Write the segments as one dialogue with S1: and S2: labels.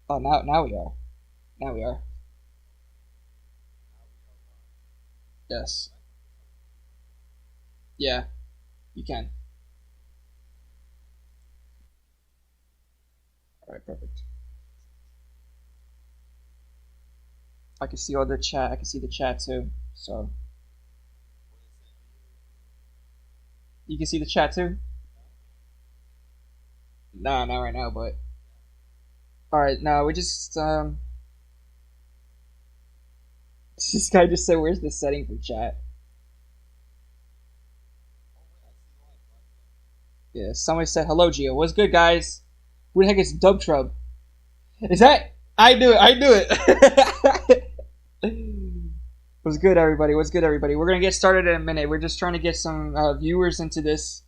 S1: Oh, now we are. Now we are. Yes. Yeah, you can. All right, perfect. I can see all the chat. I can see the chat too. So you can see the chat too. Nah, not right now, but all right. Now we just this guy just said, "Where's the setting for chat?" Yeah, somebody said, "Hello, Gio. What's good, guys? Who the heck is Dub Trub? Is that? I knew it. I knew it." What's good, everybody? What's good, everybody? We're gonna get started in a minute. We're just trying to get some viewers into this.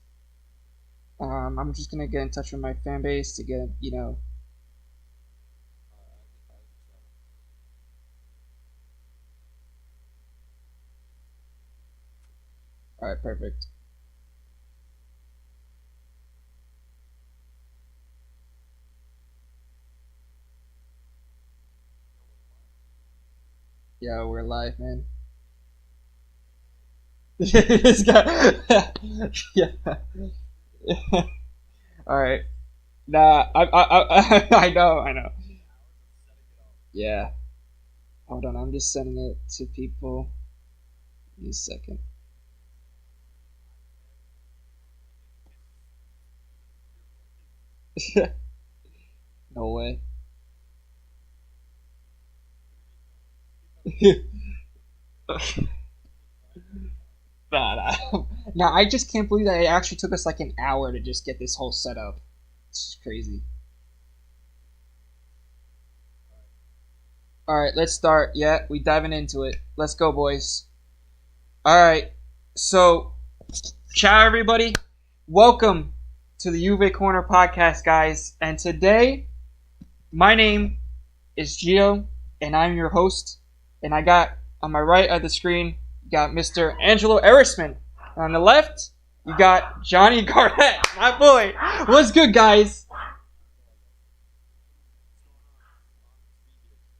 S1: I'm just gonna get in touch with my fan base to get All right, perfect. Yeah, we're live, man. This guy. Yeah. All right. Nah, I know, I know. Yeah. Hold on, I'm just sending it to people. Give me a second. No way. Nah, nah. Nah, I just can't believe that it actually took us like an hour to just get this whole setup. It's just crazy. All right, let's start. Yeah, we diving into it. Let's go, boys. All right. So, ciao, everybody. Welcome to the Juve Corner podcast, guys. And today, my name is Gio, and I'm your host. And I got on my right of the screen, you got Mr. Angelo Erisman. On the left, you got Johnny Garnett, my boy. What's good, guys?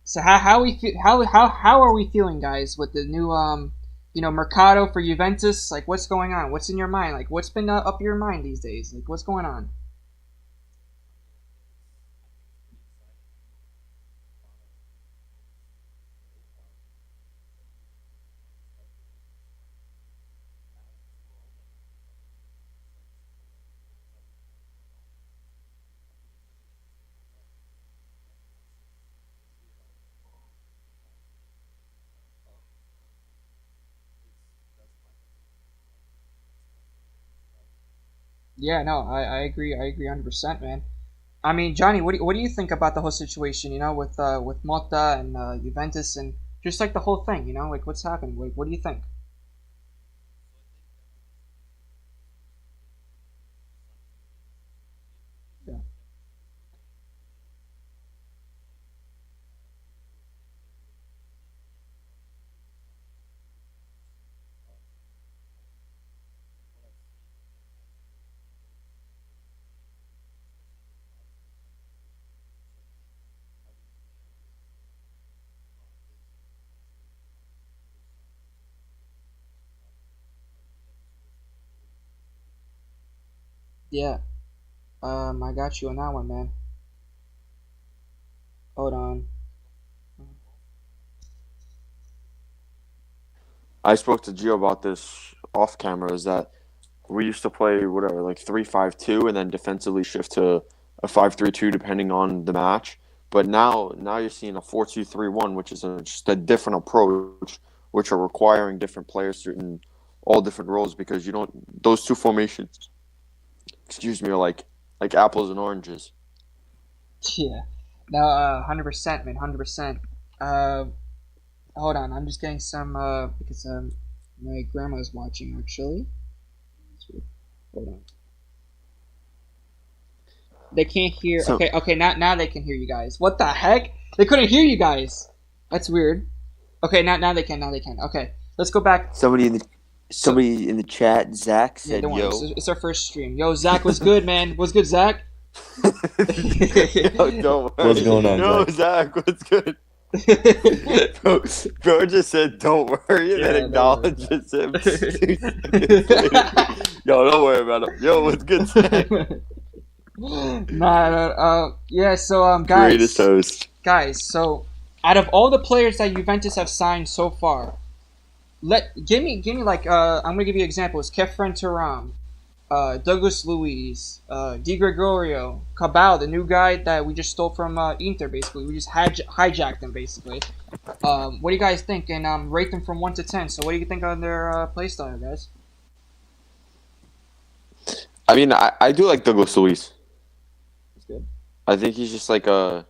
S1: So how are we feeling, guys, with the new Mercato for Juventus? Like, what's going on? What's in your mind? Like, what's been up your mind these days? Like, what's going on? Yeah, no, I agree. I agree 100%, man. I mean, Johnny, what do you think about the whole situation? With Motta and Juventus and just like the whole thing. Like what's happening? What do you think? Yeah, yeah. I got you on that one, man. Hold on.
S2: I spoke to Gio about this off camera. Is that we used to play whatever, like 3-5-2, and then defensively shift to a 5-3-2 depending on the match. But now you're seeing a 4-2-3-1, which is just a different approach, which are requiring different players in all different roles because you don't those two formations. Excuse me, are like apples and oranges.
S1: Yeah. No, 100%, man, 100%. Uh, Hold on. I'm just getting some because my grandma's watching actually. Hold on. They can't hear.
S2: So
S1: Okay, okay. Now they can hear you guys. What the heck? They couldn't hear you guys. That's weird. Okay, now they can. Now they can. Okay, let's go back.
S3: Somebody in the
S1: So
S3: somebody in the chat, Zach
S1: yeah,
S3: said,
S1: don't worry. It's,
S3: "Yo,
S1: it's our first stream. Yo, Zach, was good, man? What's good, Zach?
S2: Yo, don't
S3: What's
S2: worry.
S3: going on,
S2: Yo,
S3: Zach?
S2: Zach, what's good? bro, bro just said don't worry and then
S1: Yeah, no worries.
S2: acknowledges him 2 seconds later. Yo, don't worry about him. Yo, what's good, Zach?
S1: Yeah. So,
S2: Greatest host.
S1: So out of all the players that Juventus have signed so far, give me like I'm gonna give you examples: Kefren Turam, Douglas Luiz, Di Gregorio, Cabal, the new guy that we just stole from Inter. Basically, we just hijacked him. Basically, what do you guys think? And rate them from 1 to 10. So, what do you think on their play style, guys?
S2: I mean, I do like Douglas Luiz.
S1: That's good.
S2: I think he's just like a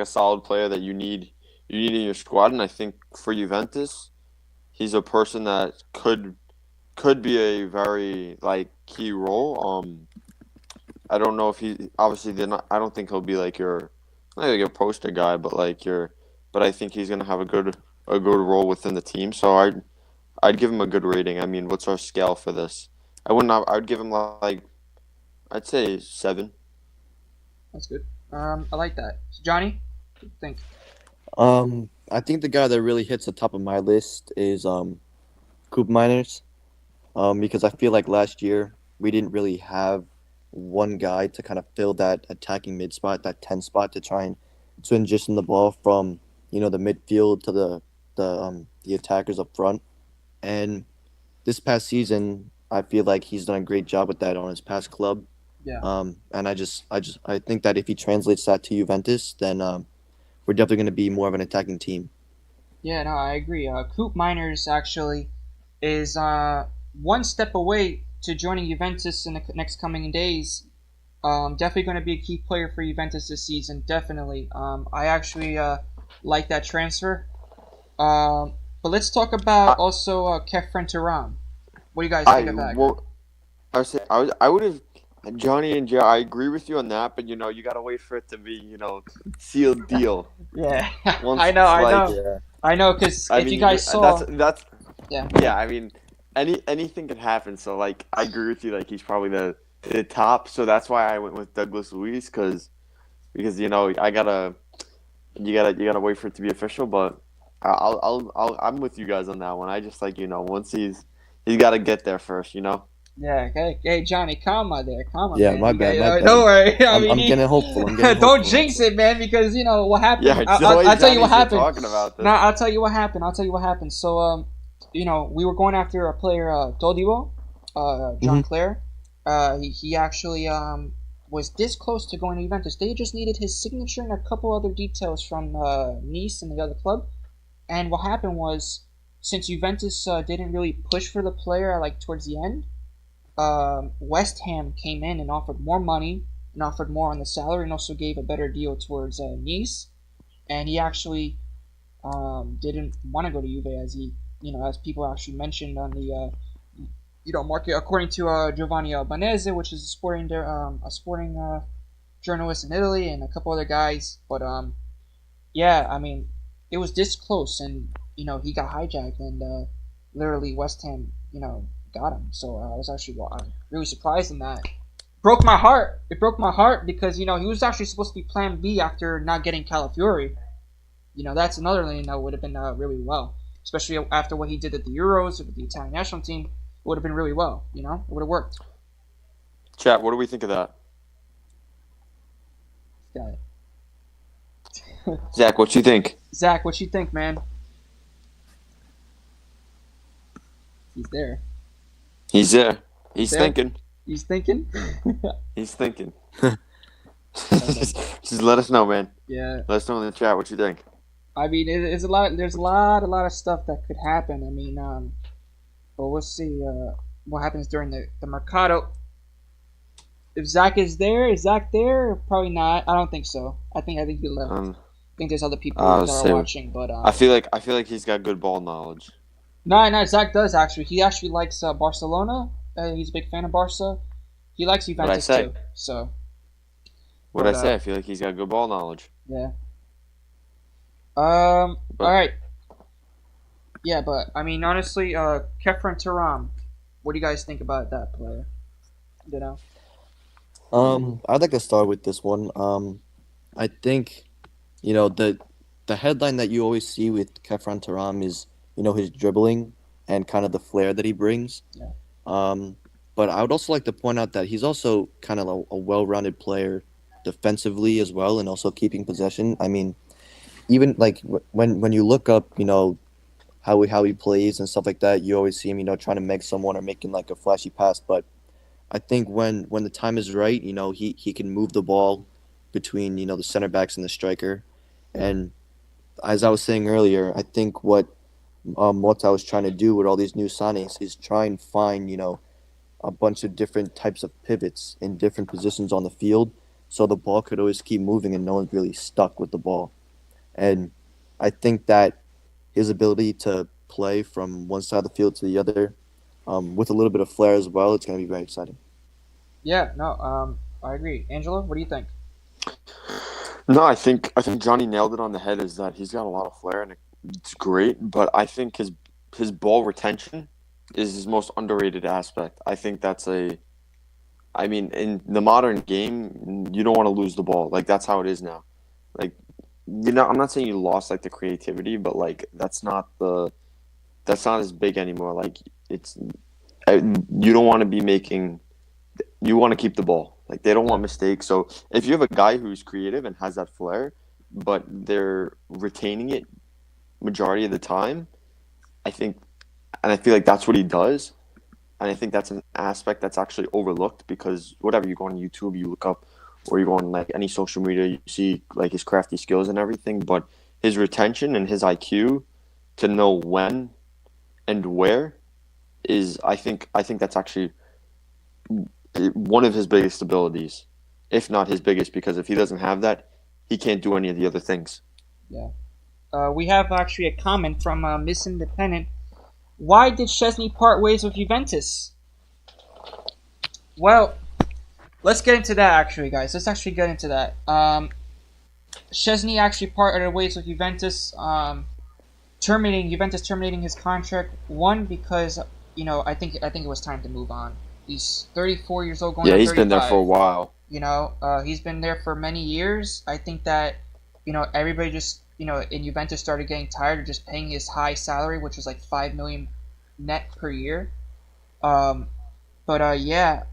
S2: solid player that you need in your squad, and I think for Juventus, he's a person that could be a very like key role. I don't know if he obviously they're not. I don't think he'll be like not like your poster guy, but but I think he's gonna have a good role within the team. So I'd give him a good rating. I mean, what's our scale for this? I'd give him like I'd say 7.
S1: That's good. I like that. So Johnny, what do you think?
S3: I think the guy that really hits the top of my list is Coop Miners. Because I feel like last year we didn't really have one guy to kind of fill that attacking mid spot, that 10 spot to try and transition the ball from, the midfield to the attackers up front. And this past season, I feel like he's done a great job with that on his past club.
S1: Yeah.
S3: And I think that if he translates that to Juventus, then we're definitely going to be more of an attacking team.
S1: Yeah, no, I agree. Coop Miners actually is one step away to joining Juventus in the next coming days. Definitely going to be a key player for Juventus this season. Definitely. I actually like that transfer. But let's talk about also Kefren Turam. What do you guys think of that?
S2: I would have Johnny and Joe. I agree with you on that, but you gotta wait for it to be sealed deal.
S1: Yeah,
S2: Once
S1: I know.
S3: Yeah.
S1: I know, because if you guys saw,
S2: that's
S1: yeah.
S2: I mean, anything can happen. So like, I agree with you. Like he's probably the top. So that's why I went with Douglas Luiz because I you gotta wait for it to be official. But I'm with you guys on that one. I just like once he's got to get there first.
S1: Yeah, hey, Johnny, calm there,
S3: Yeah,
S1: man.
S3: my bad.
S1: Don't worry.
S3: I'm getting hopeful.
S1: Don't jinx it, man, because what happened.
S2: Yeah,
S1: I'll tell you what happened.
S2: Talking about this.
S1: No, I'll tell you what happened. So, we were going after a player, Todibo, John Clare. He actually was this close to going to Juventus. They just needed his signature and a couple other details from Nice and the other club. And what happened was, since Juventus didn't really push for the player like towards the end. West Ham came in and offered more money and offered more on the salary and also gave a better deal towards Nice, and he actually didn't want to go to Juve as people actually mentioned on the market, according to Giovanni Albanese, which is a sporting journalist in Italy, and a couple other guys. But yeah, I mean, it was this close, and he got hijacked, and literally West Ham got him. So I was actually really surprised in that. Broke my heart. It broke my heart because he was actually supposed to be Plan B after not getting Calafiori. That's another thing that would have been really well, especially after what he did at the Euros with the Italian national team. It would have been really well. It would have worked.
S2: Chat, what do we think of that?
S1: Got it.
S2: Zach, what you think?
S1: Zach, what you think, man? He's there.
S2: He's there. He's thinking.
S1: He's thinking?
S2: He's thinking. just let us know, man.
S1: Yeah.
S2: Let us know in the chat what you think.
S1: I mean, there's a lot of stuff that could happen. I mean, but we'll see what happens during the Mercato. If Zach is Zach there? Probably not. I don't think so. I think he left. I think there's other people that are watching, but
S2: I feel like he's got good ball knowledge.
S1: No, Zach does actually. He actually likes Barcelona. He's a big fan of Barca. He likes Juventus too. So.
S2: What'd I say? I feel like he's got good ball knowledge.
S1: Yeah. All right. Yeah, but I mean, honestly, Kefren Turam. What do you guys think about that player?
S3: I'd like to start with this one. I think, the headline that you always see with Kefran Taram is, his dribbling and kind of the flair that he brings.
S1: Yeah.
S3: Um, but I would also like to point out that he's also kind of a well-rounded player defensively as well, and also keeping possession. I mean, even like when you look up, how he plays and stuff like that, you always see him, trying to make someone or making like a flashy pass. But I think when the time is right, he can move the ball between the center backs and the striker. And as I was saying earlier, I think what I was trying to do with all these new signings is try and find a bunch of different types of pivots in different positions on the field, so the ball could always keep moving and no one's really stuck with the ball. And I think that his ability to play from one side of the field to the other, with a little bit of flair as well, it's going to be very exciting.
S1: Yeah, no, I agree. Angela, what do you think?
S2: No, I think Johnny nailed it on the head. Is that he's got a lot of flair and it's great, but I think his ball retention is his most underrated aspect. I think that's a. I mean, in the modern game, you don't want to lose the ball. Like that's how it is now. Like I'm not saying you lost like the creativity, but like that's not as big anymore. Like it's you don't want to be making. You want to keep the ball. Like they don't
S1: Yeah,
S2: want mistakes. So if you have a guy who's creative and has that flair, but they're retaining it majority of the time, I think, and I feel like that's what he does. And I think that's an aspect that's actually overlooked because whatever you go on YouTube, you look up, or you go on like any social media, you see like his crafty skills and everything. But his retention and his IQ to know when and where is, I think that's actually one of his biggest abilities, if not his biggest, because if he doesn't have that, he can't do any of the other things.
S1: yeah. We have actually a comment from Miss Independent. Why did Chesney part ways with Juventus? Well, let's get into that actually, guys. Let's actually get into that. Chesney actually parted ways with Juventus, terminating his contract. One because I think it was time to move on. He's 34 years old, going
S2: Yeah,
S1: on
S2: he's been there for
S1: 35.
S2: a while.
S1: He's been there for many years. I think that everybody just in Juventus started getting tired of just paying his high salary, which was like 5 million net per year. Um, but yeah,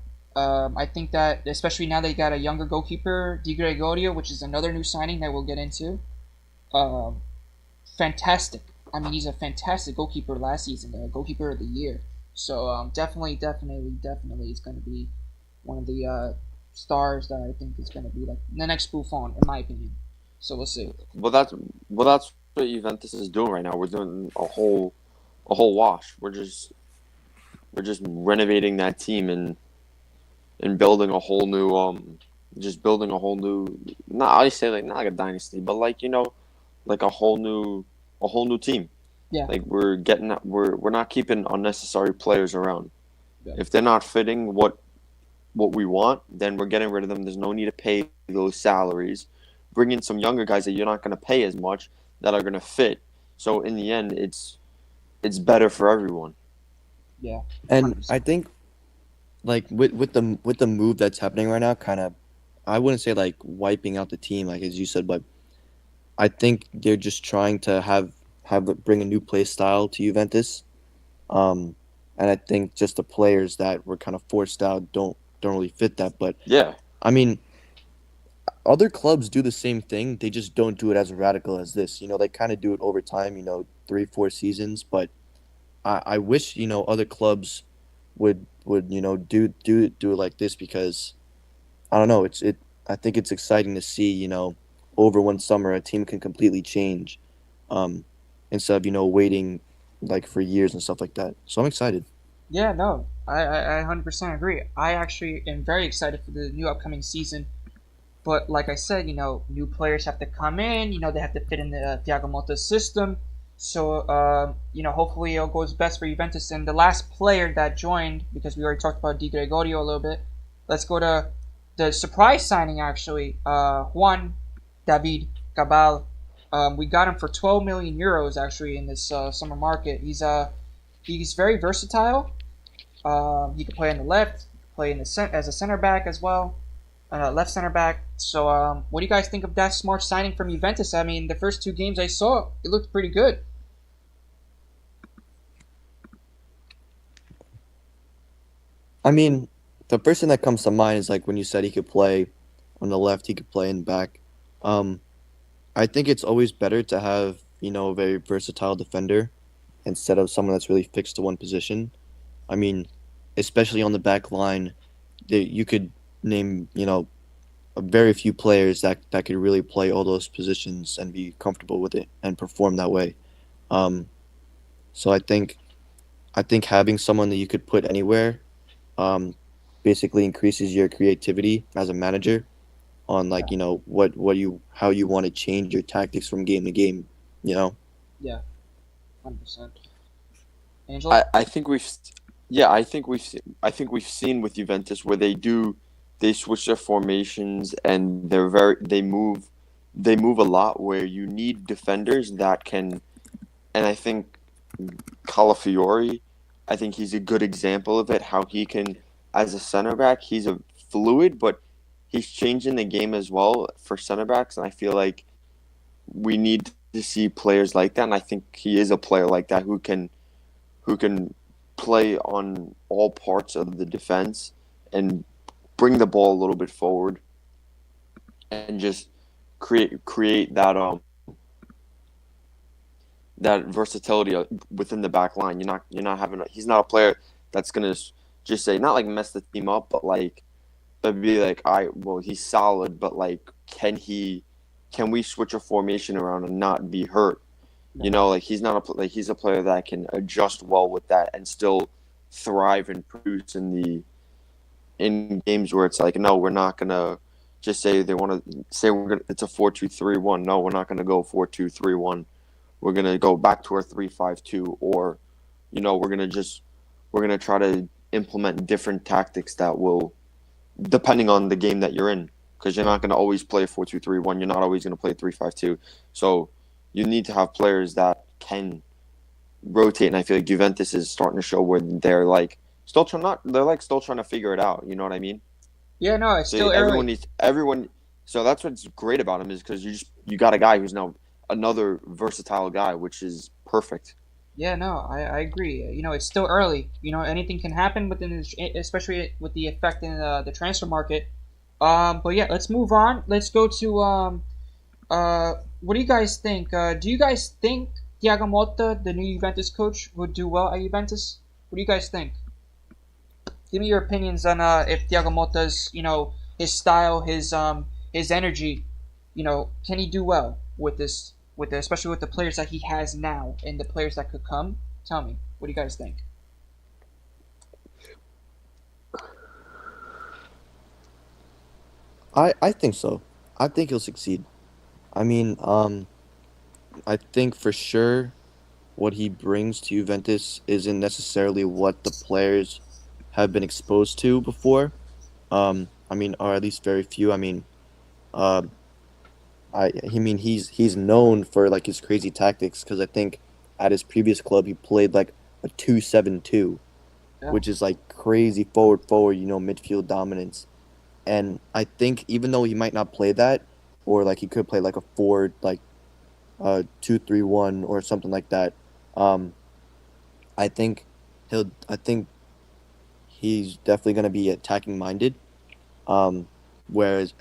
S1: I think that especially now they got a younger goalkeeper, Di Gregorio, which is another new signing that we'll get into. Um, Fantastic. I mean, he's a fantastic goalkeeper last season, goalkeeper of the year. So definitely, is going to be one of the stars that I think is going to be like the next Buffon, in my opinion. So we'll see.
S2: Well, that's what Juventus is doing right now. We're doing a whole wash. We're just renovating that team and building a whole new just building a whole new, not I say like not like a dynasty, but like like a whole new team.
S1: Yeah,
S2: Like we're not keeping unnecessary players around.
S1: yeah,
S2: If they're not fitting what we want, then we're getting rid of them. There's no need to pay those salaries. Bring in some younger guys that you're not going to pay as much that are going to fit. So in the end, it's better for everyone.
S1: yeah, hundred
S3: And I
S1: percent.
S3: think like with the move that's happening right now, kind of, I wouldn't say like wiping out the team, like as you said, but I think they're just trying to bring a new play style to Juventus. Um, and I think just the players that were kind of forced out don't really fit that. But
S2: Yeah,
S3: I mean, other clubs do the same thing. They just don't do it as radical as this. They kind of do it over time. 3, 4 seasons. But I wish other clubs would do it like this because I don't know. I think it's exciting to see over one summer a team can completely change, um, instead of waiting like for years and stuff like that. So I'm excited.
S1: Yeah, no, I 100% agree. I actually am very excited for the new upcoming season. But like I said, new players have to come in. They have to fit in the Thiago Motta's system. So hopefully it all goes best for Juventus. And the last player that joined, because we already talked about Di Gregorio a little bit, let's go to the surprise signing actually. Juan David Cabal. We got him for 12 million euros actually in this summer market. He's very versatile. He can play on the left, play in the as a center back as well. left center back. So, what do you guys think of that smart signing from Juventus? I mean, the first two games I saw, it looked pretty good.
S3: I mean, the first thing that comes to mind is like when you said he could play on the left, he could play in back. Um, I think it's always better to have, a very versatile defender instead of someone that's really fixed to one position. I mean, especially on the back line, you could name, a very few players that could really play all those positions and be comfortable with it and perform that way. Um, so I think having someone that you could put anywhere um, basically increases your creativity as a manager on
S1: Yeah,
S3: like what you how you want to change your tactics from game to game. You know.
S1: yeah, 100%. Angelo?
S2: I think yeah, I think we've seen with Juventus where they switch their formations and they move a lot where you need defenders that can, and I think Calafiori, I think he's a good example of it. How he can, as a center back, he's a fluid, but he's changing the game as well for center backs, and I feel like we need to see players like that, and I think he is a player like that who can play on all parts of the defense and bring the ball a little bit forward and just create that versatility within the back line. You're not having he's not a player that's gonna just say not like mess the team up, but be like, I well he's solid, but like can we switch a formation around and not be hurt?
S1: Yeah,
S2: Like he's a player that can adjust well with that and still thrive and produce in games where it's like, no, we're not gonna just say they want to say we're gonna it's a 4-2-3-1. No, we're not gonna go 4-2-3-1. We're gonna go back to our 3-5-2, or we're gonna try to implement different tactics that will, depending on the game that you're in, because you're not gonna always play 4-2-3-1. You're not always gonna play 3-5-2. So you need to have players that can rotate, and I feel like Juventus is starting to show where they're like still trying to figure it out. You know what I mean?
S1: yeah, no, it's
S2: So
S1: still
S2: everyone
S1: early.
S2: needs everyone. So that's what's great about him is because you got a guy who's now another versatile guy, which is perfect.
S1: Yeah, no, I agree. It's still early. Anything can happen especially with the effect in the transfer market. But yeah, let's move on. Let's go to what do you guys think? Do you guys think Thiago Motta, the new Juventus coach, would do well at Juventus? What do you guys think? Give me your opinions on if Thiago Motta's, his style, his energy, can he do well with especially with the players that he has now and the players that could come? Tell me, what do you guys think?
S3: I think so. I think he'll succeed. I mean, I think for sure what he brings to Juventus isn't necessarily what the players have been exposed to before. I mean, or at least very few. I mean, uh, he's known for like his crazy tactics because I think at his previous club he played like a 2-7-2,
S1: Yeah,
S3: which is like crazy forward, midfield dominance. And I think even though he might not play that, or like he could play like a forward, like 2-3-1 or something like that. Um, I think he's definitely going to be attacking minded. Um, whereas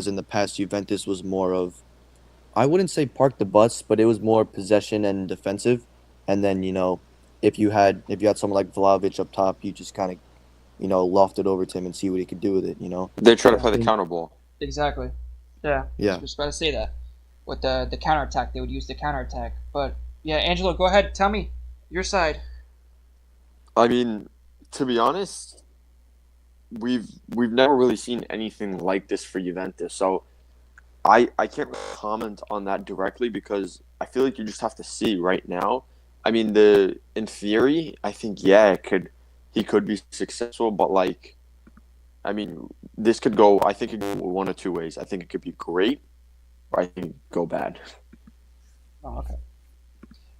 S3: in the past Juventus was more of, I wouldn't say park the bus, but it was more possession and defensive. And then if you had someone like Vlahovic up top, you just kind of loft it over to him and see what he could do with it.
S2: They try to
S1: yeah,
S3: I
S2: play the
S3: think
S2: counter ball.
S1: exactly. Yeah, I was
S3: yeah.
S1: just about to say that. With the counterattack, they would use the counterattack. But yeah, Angelo, go ahead. Tell me your side.
S2: I mean, to be honest, we've never really seen anything like this for Juventus. So I can't really comment on that directly because I feel like you just have to see right now. I mean, the in theory, I think yeah, he could be successful, but like I mean, this could go. I think it could go one of two ways. I think it could be great, or I think it could go bad.
S1: Oh, okay.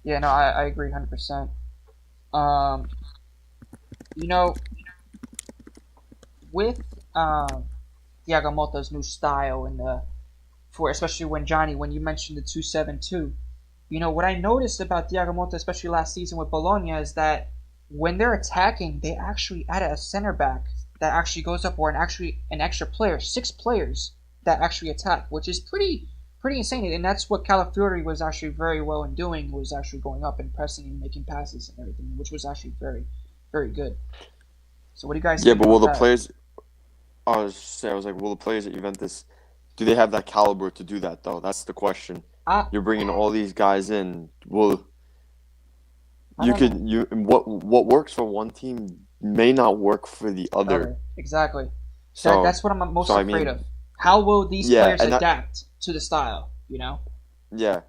S1: Yeah, no, I agree 100%. Um, you know, with Thiago Motta's new style and for especially when you mentioned the 2-7-2. What I noticed about Thiago Motta, especially last season with Bologna, is that when they're attacking, they actually added a center back that actually goes up, or an extra player, 6 players that actually attack, which is pretty insane. And that's what Calafiori was actually very well in doing, was actually going up and pressing and making passes and everything, which was actually very, very good. So what do you guys
S2: Yeah,
S1: think
S2: but will
S1: about
S2: the
S1: that?
S2: players? I was like, will the players at Juventus do they have that caliber to do that though? That's the question.
S1: I
S2: You're bringing all these guys in. Will
S1: I
S2: you
S1: don't know.
S2: could you what works for one team may not work for the other.
S1: Other exactly.
S2: So
S1: That's what I'm most
S2: so I
S1: afraid
S2: mean,
S1: of. How will these
S2: yeah,
S1: players
S2: and that
S1: adapt to the style?
S2: yeah,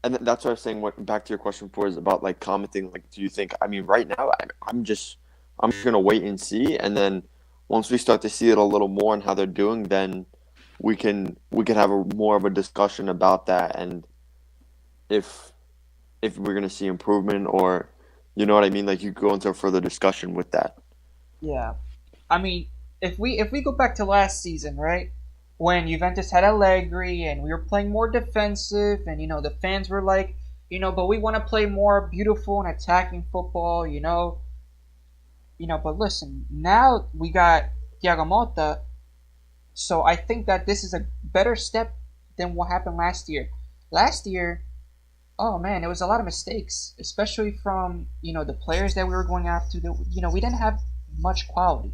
S2: and that's what I was saying. What back to your question before is about like commenting. Like, do you think? I mean, right now, I'm just gonna wait and see, and then once we start to see it a little more and how they're doing, then we can have a more of a discussion about that, and if we're gonna see improvement or you know what I mean. Like, you go into a further discussion with that.
S1: Yeah. I mean, if we go back to last season, right? When Juventus had Allegri and we were playing more defensive, and the fans were like, but we want to play more beautiful and attacking football, But listen, now we got Thiago Motta, so I think that this is a better step than what happened last year. Last year, oh man, it was a lot of mistakes, especially from the players that we were going after. We didn't have much quality.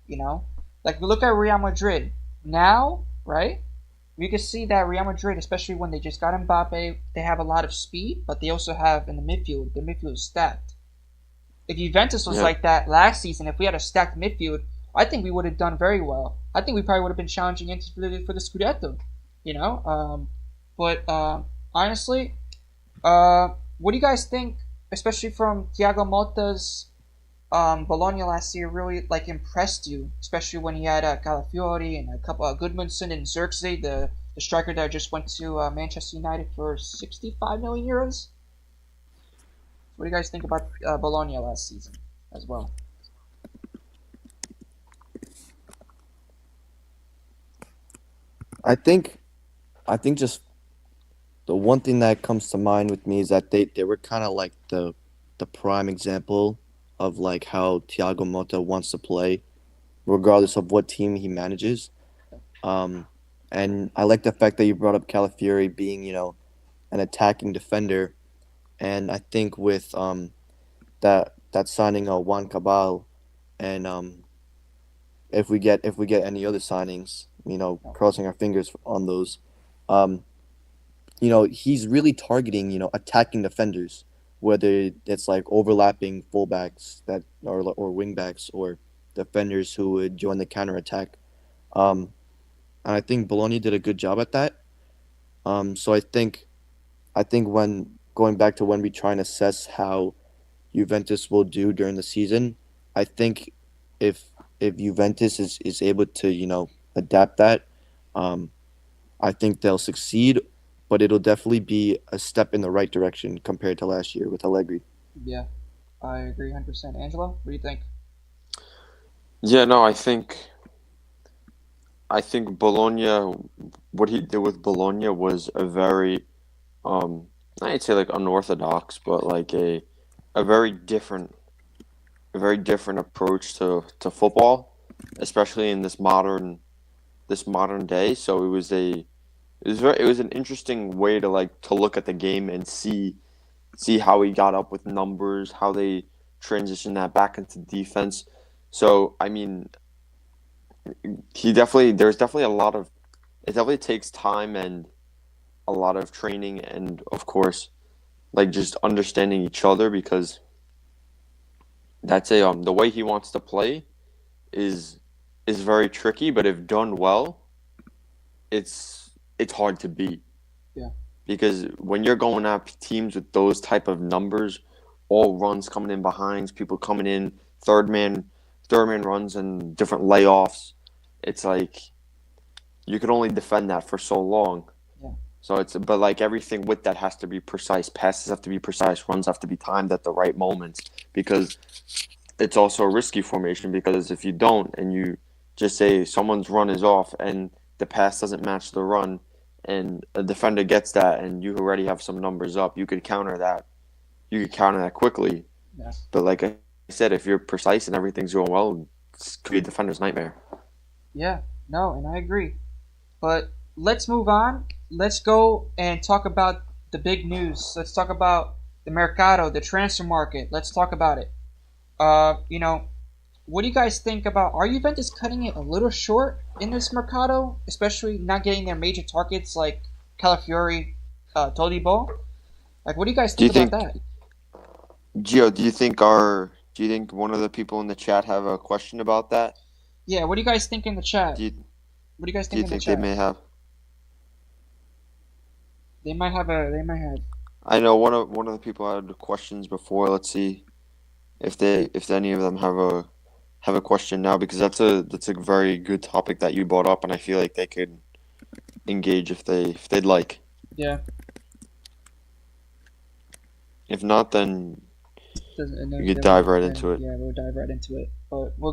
S1: You know, like we look at Real Madrid now, right? You can see that Real Madrid, especially when they just got Mbappe, they have a lot of speed, but they also have in the midfield. The midfield is stacked. If Juventus was
S2: Yeah,
S1: like that last season, if we had a stacked midfield, I think we would have done very well. I think we probably would have been challenging into for the Scudetto. You know, but honestly, what do you guys think, especially from Thiago Motta's Bologna last year really like impressed you, especially when he had Calafiori and a couple Goodmanson and Xerxes, the striker that just went to Manchester United for 65 million euros. What do you guys think about Bologna last season as well?
S3: I think I think just the one thing that comes to mind with me is that they were kind of like the prime example of like how Thiago Motta wants to play, regardless of what team he manages. Um, and I like the fact that you brought up Calafiori being, an attacking defender. And I think with that signing of Juan Cabal, and if we get any other signings, crossing our fingers on those, um, he's really targeting, attacking defenders, whether it's like overlapping fullbacks or wingbacks or defenders who would join the counterattack. Um, and I think Bologna did a good job at that. So I think when going back to when we try and assess how Juventus will do during the season, I think if Juventus is able to adapt that, um, I think they'll succeed, but it'll definitely be a step in the right direction compared to last year with Allegri.
S1: Yeah, I agree 100%. Angelo, what do you think?
S2: yeah. No, I think Bologna. What he did with Bologna was a very I'd say like unorthodox, but like a very different a very different approach to football, especially in this modern day. So it was an interesting way to like to look at the game and see how he got up with numbers, how they transition that back into defense. So I mean, there's definitely a lot of it definitely takes time and a lot of training and of course like just understanding each other because that's a the way he wants to play is is very tricky, but if done well, it's hard to beat
S1: Yeah,
S2: because when you're going at teams with those type of numbers, all runs coming in behinds, people coming in, third man, third man runs and different layoffs, it's like you can only defend that for so long.
S1: yeah,
S2: So but like everything with that has to be precise. Passes have to be precise. Runs have to be timed at the right moments because it's also a risky formation because if you don't and just say someone's run is off and the pass doesn't match the run, and a defender gets that, and you already have some numbers up, you could counter that. You could counter that quickly.
S1: Yeah.
S2: But like I said, if you're precise and everything's going well, it could be a defender's nightmare.
S1: Yeah, no, and I agree. But let's move on. Let's go and talk about the big news. Let's talk about the Mercato, the transfer market. Let's talk about it. What do you guys think about? Are Juventus cutting it a little short in this Mercato, especially not getting their major targets like Calafiori, Todibo? Like, what do you guys think about that?
S2: Gio, do you think one of the people in the chat have a question about that?
S1: Yeah, what do you guys think in the chat? What do you guys think in the chat?
S2: They may have?
S1: They might have.
S2: I know one of the people had questions before. Let's see if any of them have a question now, because that's a very good topic that you brought up, and I feel like they could engage if they'd like.
S1: Yeah.
S2: If not, then you could dive right into it.
S1: Yeah, we'll dive right into it. But we'll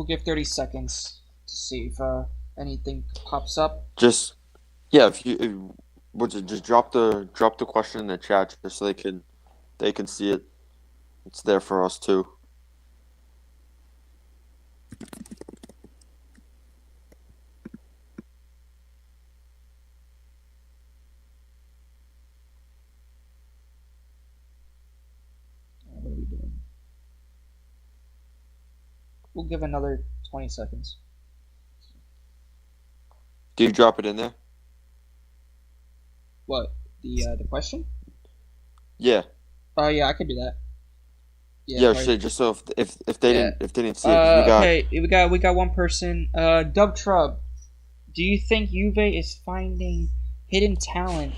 S1: give 30 seconds to see if anything pops up.
S2: Just just drop the question in the chat just so they can see it. It's there for us too.
S1: What are we doing? We'll give another 20 seconds.
S2: Do you drop it in there?
S1: What? The question?
S2: Yeah.
S1: Oh yeah, I could do that.
S2: Yeah, shit, just so if they didn't see it,
S1: we got one person. Dub Trub, do you think Juve is finding hidden talent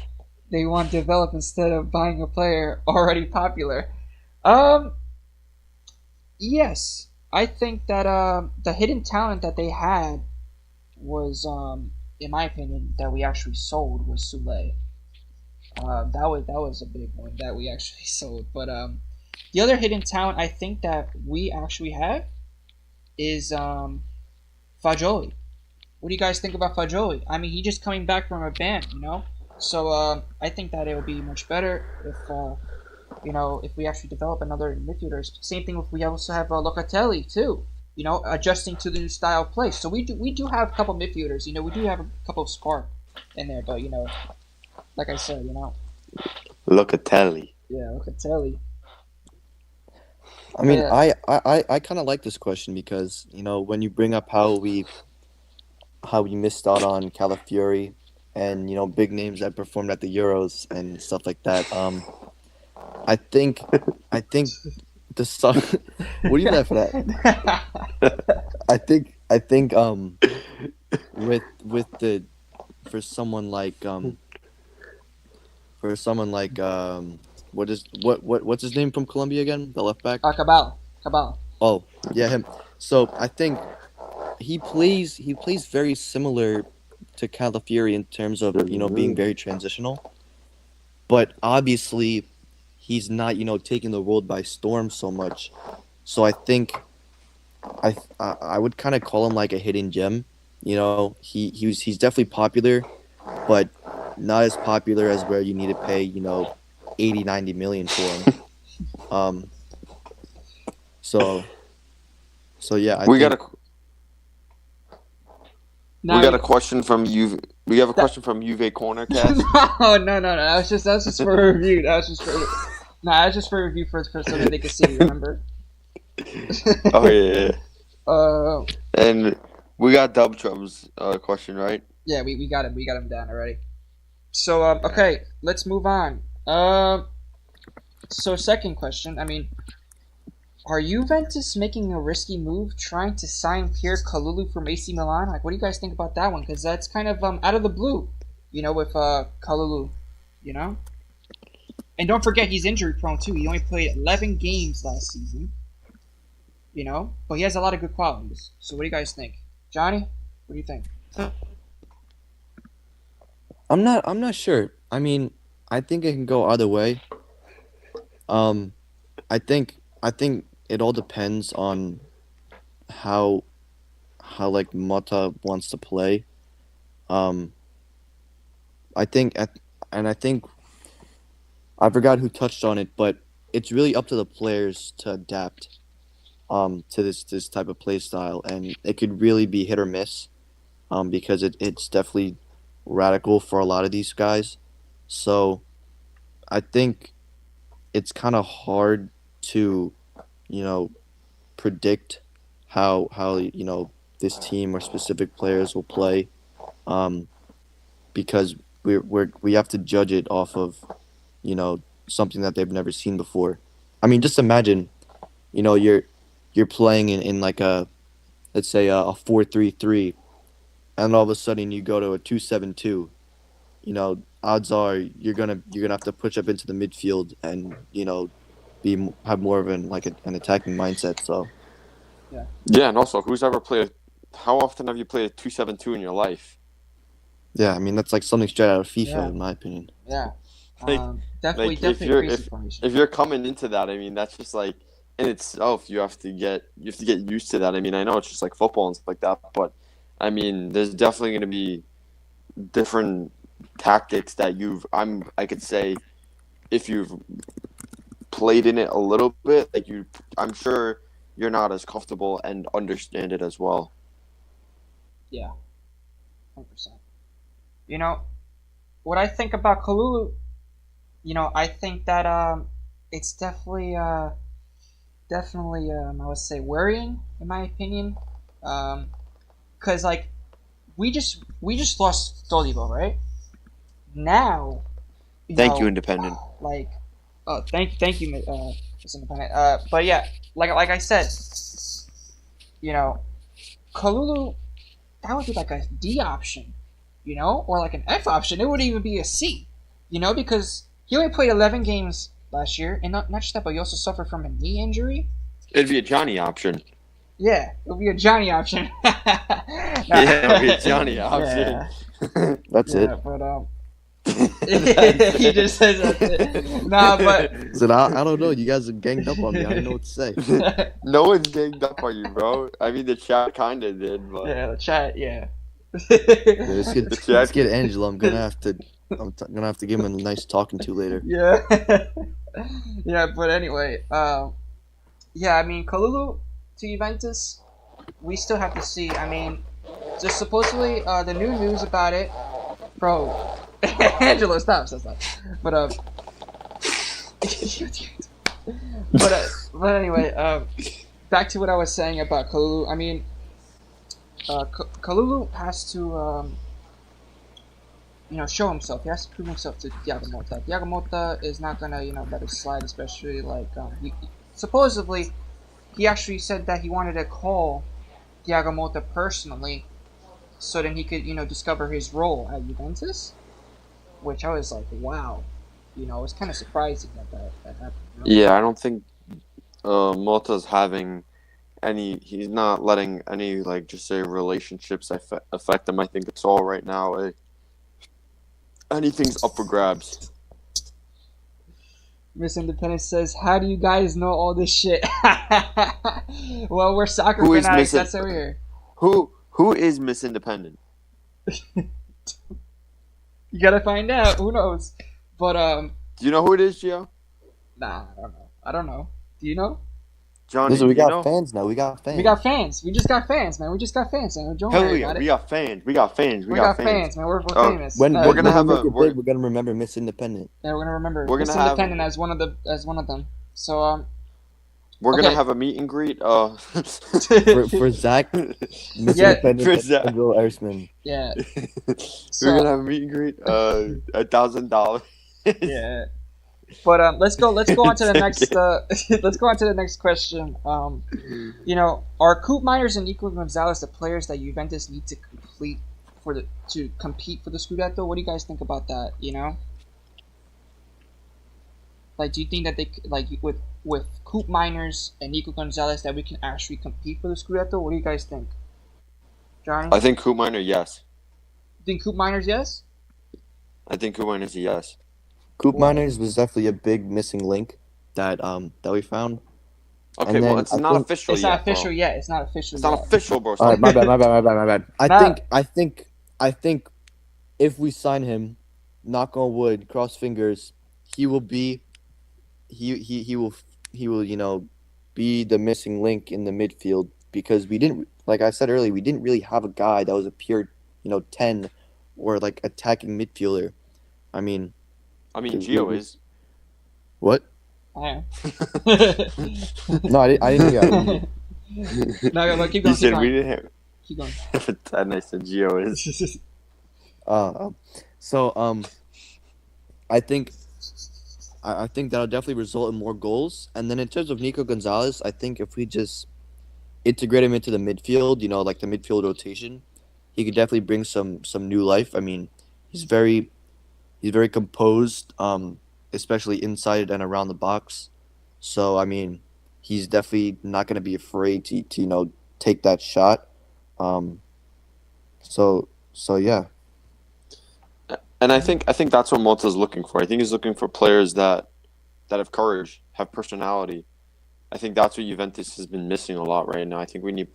S1: they want to develop instead of buying a player already popular? Yes. I think that the hidden talent that they had was in my opinion that we actually sold was Sule. That was a big one that we actually sold. But the other hidden talent I think that we actually have is Fagioli. What do you guys think about Fagioli? I mean, he's just coming back from a ban, So I think that it would be much better if we actually develop another midfielder. Same thing if we also have Locatelli too. Adjusting to the new style of play. So we do have a couple midfielders. We do have a couple of spark in there, but like I said,
S2: Locatelli.
S1: Yeah, Locatelli.
S3: I mean, I kind of like this question because when you bring up how we missed out on Calafiori and big names that performed at the Euros and stuff like that. I think the sun. What are you laughing at? I think with the for someone like what's his name from Colombia again? The left back?
S1: Cabal.
S3: Oh, yeah, him. So I think he plays very similar to Calafiori in terms of being very transitional, but obviously he's not taking the world by storm so much. So I think I would kind of call him like a hidden gem. He's definitely popular, but not as popular as where you need to pay 80, 90 million for him. So yeah,
S2: we got a question from you. We have a question from Juve Corner Cast.
S1: No. That was just for review. That was just for review for so that they could see. Remember?
S2: Oh yeah. And we got Dub Trub's question, right?
S1: Yeah, we got him. We got him down already. So okay, let's move on. So second question. I mean, are Juventus making a risky move trying to sign Pierre Kalulu from AC Milan? Like, what do you guys think about that one? Because that's kind of out of the blue, with Kalulu, And don't forget, he's injury prone too. He only played 11 games last season, But he has a lot of good qualities. So what do you guys think? Johnny, what do you think?
S3: I'm not sure. I mean, I think it can go either way. I think it all depends on how like Mota wants to play. Um, I think I think I forgot who touched on it, but it's really up to the players to adapt to this type of play style, and it could really be hit or miss because it's definitely radical for a lot of these guys. So I think it's kind of hard to you know predict how this team or specific players will play um, because we have to judge it off of you know something that they've never seen before. I mean, just imagine you're playing in like a let's say a 4-3-3, and all of a sudden you go to a 2-7-2. Odds are you're gonna have to push up into the midfield and have more of an attacking mindset. So
S2: Yeah, and also, who's ever played? How often have you played a 2-7-2 in your life?
S3: yeah, I mean that's like something straight out of FIFA
S1: Yeah.
S3: in my opinion.
S1: Yeah.
S2: Like,
S1: Definitely
S2: if you're
S1: crazy formation.
S2: if you're coming into that, I mean, that's just like in itself. You have to get used to that. I mean, I know it's just like football and stuff like that, but I mean, there's definitely going to be different tactics that I could say if you've played in it a little bit, I'm sure you're not as comfortable and understand it as well.
S1: Yeah, 100%. You know what I think about Kalulu. I think that it's definitely I would say worrying in my opinion, because like we just lost Stolivo, right? Now,
S2: Thank you, Independent.
S1: like, oh, thank you, Mr. Independent. But yeah, like I said, Kalulu, that would be like a D option, or like an F option. It wouldn't even be a C, because he only played 11 games last year, and not just that, but he also suffered from a knee injury.
S2: It'd be a Johnny option.
S1: Yeah, it would be a Johnny option.
S2: Yeah, it would be a Johnny option.
S1: Yeah.
S3: That's it.
S1: But he just says that's it. Nah, but
S3: I don't know. You guys are ganged up on me. I don't know what to say.
S2: No one's ganged up on you, bro. I mean, the chat kind of did, but
S1: yeah, the chat, yeah.
S3: Let's get Angelo. I'm gonna have to give him a nice talking to later.
S1: Yeah. Yeah, but anyway, yeah, I mean, Kalulu to Juventus, we still have to see. I mean, just supposedly, the new news about it, bro. Angelo, stop. But but anyway, back to what I was saying about Kalulu. I mean, Kalulu has to show himself. He has to prove himself to Thiago Motta. Thiago Motta is not gonna let it slide, especially supposedly he actually said that he wanted to call Thiago Motta personally, so then he could discover his role at Juventus, which I was like, wow, it was kind of surprising that happened.
S2: Yeah, I don't think Motta's having any. He's not letting any just say relationships affect him. I think it's all right now. Anything's up for grabs.
S1: Miss Independent says, "How do you guys know all this shit?" Well, we're soccer
S2: Who is
S1: fanatics.
S2: Miss-
S1: That's over here.
S2: Who is Miss Independent?
S1: You gotta find out. Who knows? But
S2: Do you know who it is, Gio?
S1: nah, I don't know. Do you know?
S2: Johnny,
S3: Listen, we
S2: do you
S3: got
S2: know?
S3: fans now. We got fans.
S1: We got fans. We just got fans, man. We just got fans, man. Don't
S2: Hell
S1: worry
S2: yeah,
S1: about
S2: we
S1: it.
S2: got fans. We got fans.
S1: We got fans, man. We're famous.
S3: When
S2: We're gonna have
S3: make
S2: a-
S3: it
S2: we're-
S3: big, we're gonna remember Miss Independent.
S1: Yeah, we're gonna remember
S2: We're
S1: Miss
S2: gonna have-
S1: Independent as one of them. So
S2: We're
S1: Okay.
S2: gonna have a meet and greet.
S3: For Zach, Miss
S1: Yeah,
S3: Independent,
S2: for
S3: and
S2: Zach.
S3: Angelo Erisman.
S1: yeah,
S2: We're gonna have a meet and greet. $1,000.
S1: yeah. But let's go on to the next. Let's go on to the next question. Are Coop Miners and Nico Gonzalez the players that Juventus need to compete for the Scudetto? What do you guys think about that? Do you think that they with Coop Miners and Nico Gonzalez that we can actually compete for the Scudetto? What do you guys think, Johnny?
S2: I think Coop Miner, yes.
S1: You think Coop Miners, yes?
S2: I think Coop Miner's a yes.
S3: Coop Miners was definitely a big missing link that we found.
S2: Okay,
S3: And
S2: well,
S3: then
S2: it's
S3: I
S2: not
S3: think
S2: official
S1: It's
S2: yet,
S1: not official
S2: bro.
S1: yet. It's not official
S2: It's
S1: yet.
S2: not official, bro.
S3: all right,
S2: Stop.
S3: my bad.
S1: Nah.
S3: I think if we sign him, knock on wood, cross fingers, he will be he will be the missing link in the midfield because we didn't, like I said earlier, we didn't really have a guy that was a pure 10 or like attacking midfielder. I mean,
S2: I mean,
S3: because
S2: Gio is.
S3: what?
S1: I am.
S3: No, I didn't hear.
S1: No, but keep
S2: You
S1: going. Keep
S2: said we
S1: going.
S2: didn't
S1: Keep going.
S2: have. And I said Gio is.
S3: Uh, so I think I think that'll definitely result in more goals. And then in terms of Nico Gonzalez, I think if we just integrate him into the midfield, like the midfield rotation, he could definitely bring some new life. I mean, he's very he's very composed, especially inside and around the box. So I mean, he's definitely not going to be afraid to take that shot. Um, so yeah.
S2: And I think that's what Mota's looking for. I think he's looking for players that have courage, have personality. I think that's what Juventus has been missing a lot right now. I think we need.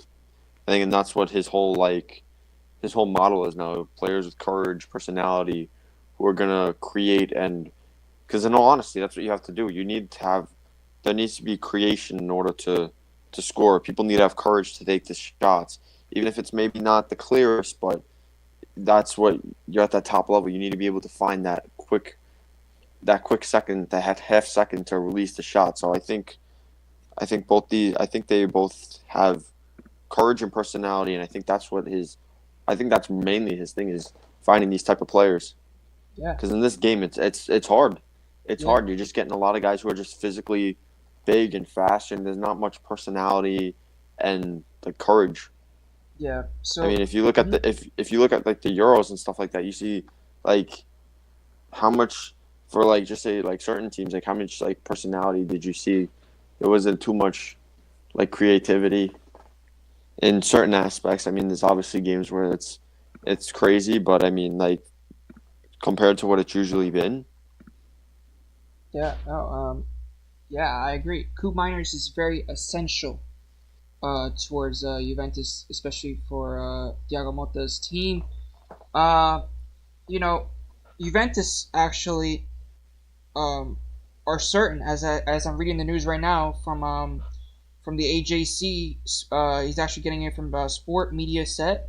S2: I think, and that's what his whole model is now. Players with courage, personality, who are gonna create and. Because in all honesty, that's what you have to do. You need to have. There needs to be creation in order to score. People need to have courage to take the shots, even if it's maybe not the clearest, but that's what you're at that top level. You need to be able to find that quick second, that half second to release the shot. So I think they both have courage and personality, and I think that's mainly his thing is finding these type of players.
S1: Yeah.
S2: Because in this game, it's hard. It's
S1: Yeah.
S2: hard. You're just getting a lot of guys who are just physically big and fast, and there's not much personality and like courage.
S1: Yeah. So
S2: I mean, if you look at if you look at like the Euros and stuff like that, you see like how much for like just say like certain teams, like how much like personality did you see? There wasn't too much like creativity in certain aspects. I mean, there's obviously games where it's crazy, but I mean like compared to what it's usually been.
S1: yeah. No. Yeah, I agree. Coop Miners is very essential. Towards Juventus, especially for Thiago Motta's team. Uh, you know, Juventus actually are certain, as I'm reading the news right now from the AJC. He's actually getting it from Sport Media Set.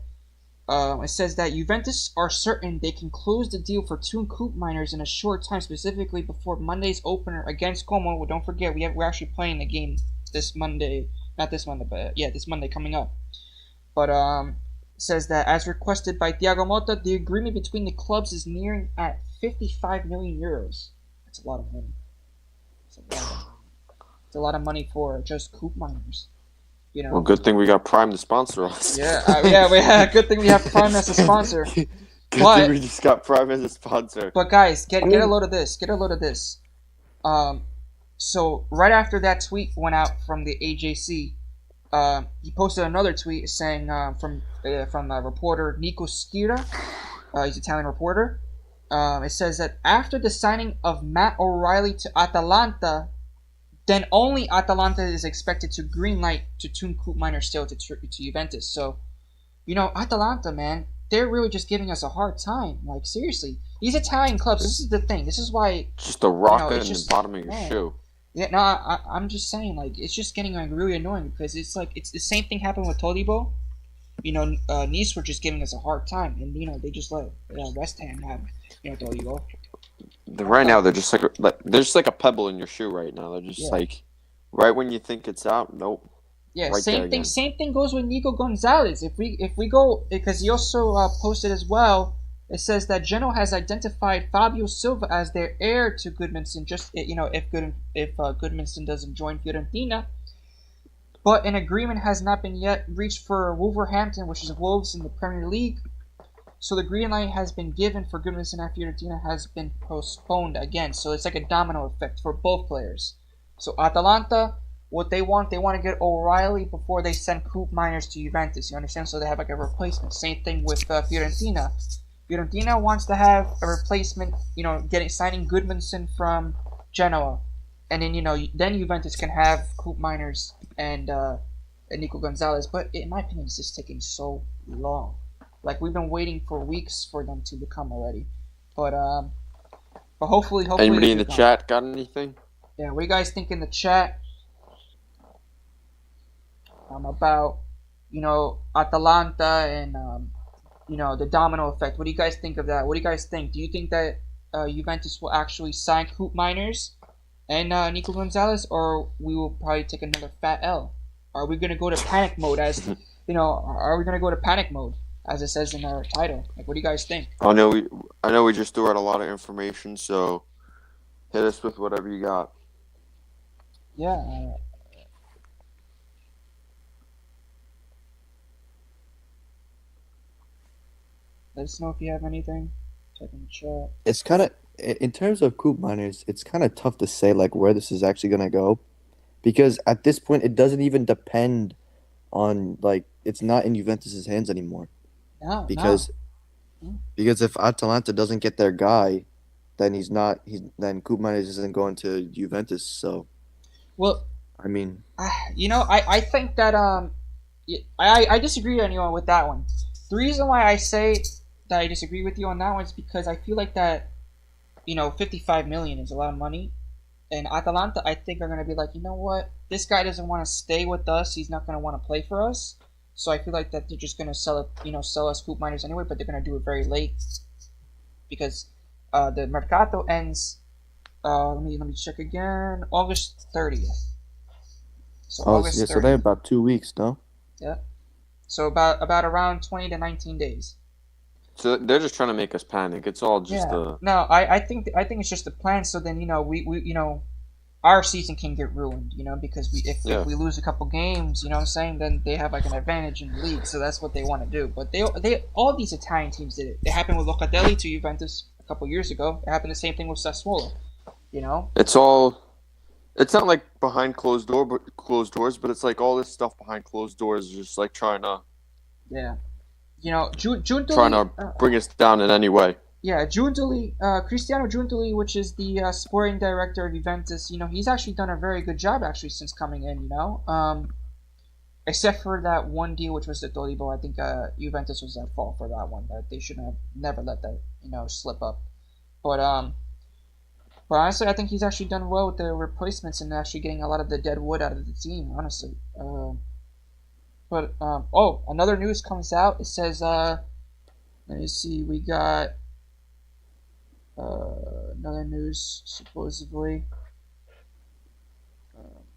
S1: It says that Juventus are certain they can close the deal for two Coop Miners in a short time, specifically before Monday's opener against Como. Well, don't forget, we're actually playing the game this Monday. Not this Monday, but yeah, this Monday coming up. But says that as requested by Thiago Motta, the agreement between the clubs is nearing at 55 million euros. That's a lot of money. It's a lot of money for just Coop Miners.
S2: Well, good thing we got Prime to sponsor us.
S1: Yeah. Good thing we have Prime as a sponsor.
S2: Good thing we just got Prime as a sponsor.
S1: But guys, get a load of this. Get a load of this. So right after that tweet went out from the AJC, he posted another tweet saying from reporter Nico Schira, he's an Italian reporter. It says that after the signing of Matt O'Reilly to Atalanta, then only Atalanta is expected to greenlight to tune Coop Miner still to Juventus. So, Atalanta, man, they're really just giving us a hard time. Like, seriously. These Italian clubs, this is the thing. This is why...
S2: Just a rocket in the bottom of your shoe.
S1: Yeah, no, I'm just saying, like, it's just getting, like, really annoying because it's, like, it's the same thing happened with Todibo. Nice were just giving us a hard time, and, they just let West Ham have, Todibo.
S2: Right now, they're just like a pebble in your shoe right now. They're just like, right when you think it's out, nope.
S1: Yeah,
S2: right
S1: same thing. Same thing goes with Nico Gonzalez. If we go, because he also posted as well. It says that Genoa has identified Fabio Silva as their heir to Goodmanson. Just if Goodmanson doesn't join Fiorentina, but an agreement has not been yet reached for Wolverhampton, which is Wolves in the Premier League. So the green light has been given for Goodmanson and Fiorentina has been postponed again. So it's like a domino effect for both players. So Atalanta, what they want to get O'Reilly before they send Coop Miners to Juventus. You understand? So they have like a replacement. Same thing with Fiorentina. Fiorentina wants to have a replacement. Signing Goodmanson from Genoa, and then then Juventus can have Coop Miners and Nico Gonzalez. But in my opinion, it's just taking so long. Like we've been waiting for weeks for them to become already. But hopefully
S2: Anybody
S1: they
S2: in the
S1: become.
S2: chat got anything?
S1: Yeah, what do you guys think in the chat? About Atalanta and the domino effect. What do you guys think of that? What do you guys think? Do you think that Juventus will actually sign Coop Miners and Nico Gonzalez, or we will probably take another fat L? Are we gonna go to panic mode Are we gonna go to panic mode as it says in our title? Like, what do you guys think?
S2: I know we just threw out a lot of information, so hit us with whatever you got.
S1: Yeah. Let us know if you have anything. Check in the chat.
S3: It's kind of in terms of Coop Miners, it's kind of tough to say like where this is actually gonna go, because at this point it doesn't even depend on like it's not in Juventus's hands anymore.
S1: No.
S3: Because if Atalanta doesn't get their guy, then then Coop Miners isn't going to Juventus. So,
S1: well,
S3: I mean,
S1: I think that I disagree on you with that one. The reason why I say that I disagree with you on that one is because I feel like that 55 million is a lot of money, and Atalanta I think are going to be like, you know what, this guy doesn't want to stay with us, he's not going to want to play for us, so I feel like that they're just going to sell us Coop Miners anyway, but they're going to do it very late because the Mercato ends. Let me check again. August 30th. So August 30th.
S3: So they're about 2 weeks, no?
S1: Yeah. So about around 20 to 19 days.
S2: So they're just trying to make us panic. It's all just
S1: No, I think it's just a plan. So then we our season can get ruined. Because if we lose a couple games, what I'm saying, then they have like an advantage in the league. So that's what they want to do. But they all these Italian teams did it. It happened with Locatelli to Juventus a couple years ago. It happened the same thing with Sassuolo.
S2: It's not like behind closed doors, but it's like all this stuff behind closed doors is just like trying to
S1: trying
S2: to bring us down in any way.
S1: Yeah, Cristiano Giuntoli, which is the sporting director of Juventus, he's actually done a very good job actually since coming in, except for that one deal, which was the Todibo. I think Juventus was at fault for that one. That they should have never let that slip up. But honestly, I think he's actually done well with the replacements and actually getting a lot of the dead wood out of the team. Honestly, another news comes out. It says, let me see, we got another news supposedly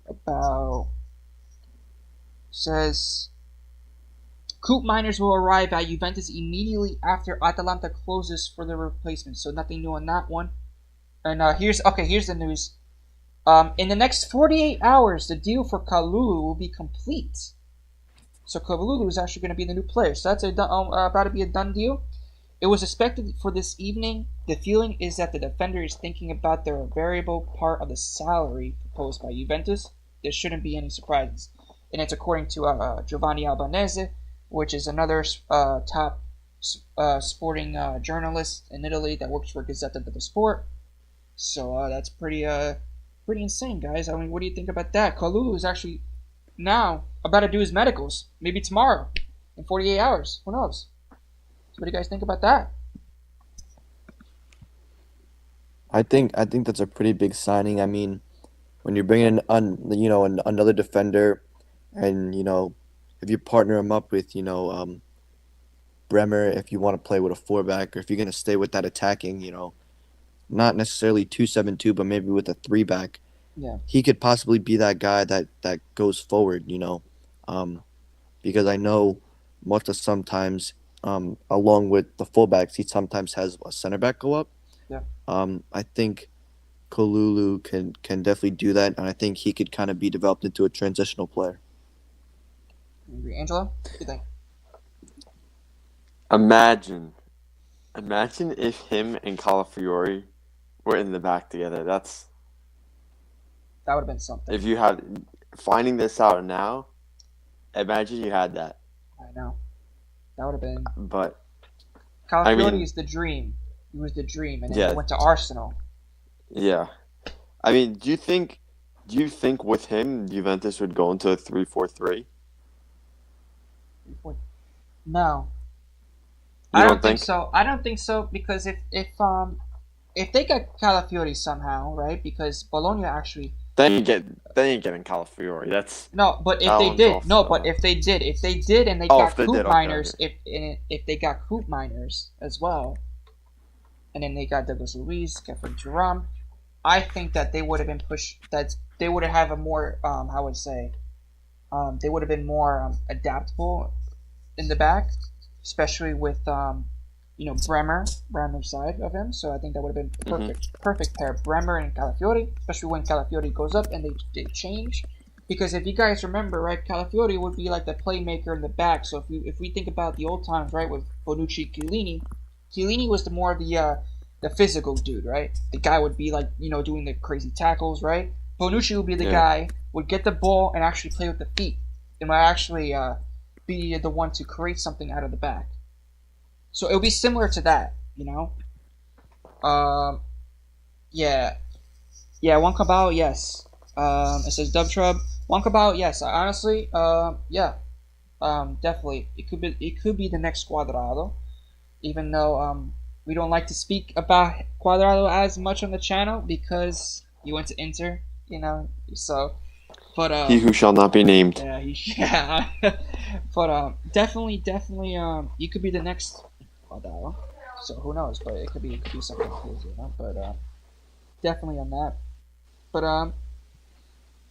S1: about says Coop Miners will arrive at Juventus immediately after Atalanta closes for the replacement. So nothing new on that one. And here's the news. In the next 48 hours, the deal for Kalulu will be complete. So Kalulu is actually going to be the new player. So that's about to be a done deal. It was expected for this evening. The feeling is that the defender is thinking about their variable part of the salary proposed by Juventus. There shouldn't be any surprises. And it's according to Giovanni Albanese, which is another top sporting journalist in Italy that works for Gazzetta dello Sport. So that's pretty insane, guys. I mean, what do you think about that? Kalulu is actually now about to do his medicals. Maybe tomorrow, in 48 hours. Who knows? So what do you guys think about that?
S3: I think that's a pretty big signing. I mean, when you're bringing in another defender, and if you partner him up with Bremer, if you want to play with a 4-back, or if you're gonna stay with that attacking, not necessarily 2-7-2, but maybe with a 3-back.
S1: Yeah.
S3: He could possibly be that guy that goes forward, because I know Mota sometimes, along with the fullbacks, he sometimes has a center back go up.
S1: Yeah.
S3: I think Kalulu can definitely do that, and I think he could kind of be developed into a transitional player.
S1: Angelo, what do you think?
S2: Imagine if him and Calafiori were in the back together. That
S1: would have been something.
S2: If you had finding this out now, imagine you had that.
S1: I know. That would have been.
S2: But
S1: Calafiori is the dream. He was the dream, and then he went to Arsenal.
S2: Yeah, I mean, do you think Do you think with him, Juventus would go into a 3-4-3?
S1: No,
S2: You
S1: I
S2: don't
S1: don't think
S2: think?
S1: so. I don't think so because if they got Calafiori somehow, right? Because Bologna actually
S2: They ain't getting Calafiori.
S1: no, but if
S2: That
S1: they
S2: one's
S1: did,
S2: off.
S1: no, but if they did, and they
S2: Oh,
S1: got
S2: if they did,
S1: Coop
S2: okay, okay.
S1: Miners, if they got Coop Miners as well, and then they got Douglas Luiz, Kefren Turam, I think that they would have been pushed. That they would have a more how would I say, they would have been more adaptable in the back, especially with Bremer's side of him. So I think that would have been perfect pair, Bremer and Calafiori, especially when Calafiori goes up and they change. Because if you guys remember, right, Calafiori would be like the playmaker in the back. So if we think about the old times, right, with Bonucci, Chiellini was the more of the physical dude, right? The guy would be like doing the crazy tackles, right? Bonucci would be the guy would get the ball and actually play with the feet, and might actually be the one to create something out of the back. So it would be similar to that. Um, yeah, yeah. One Cabal, yes. It says Dub Trub. One Cabal, yes. Honestly, yeah. Definitely. It could be the next Cuadrado, even though we don't like to speak about Cuadrado as much on the channel because he went to Inter. So, but
S2: He who shall not be named.
S1: yeah, yeah. But definitely, you could be the next Cuadrado. So who knows? But it could be something crazy. But definitely on that. But all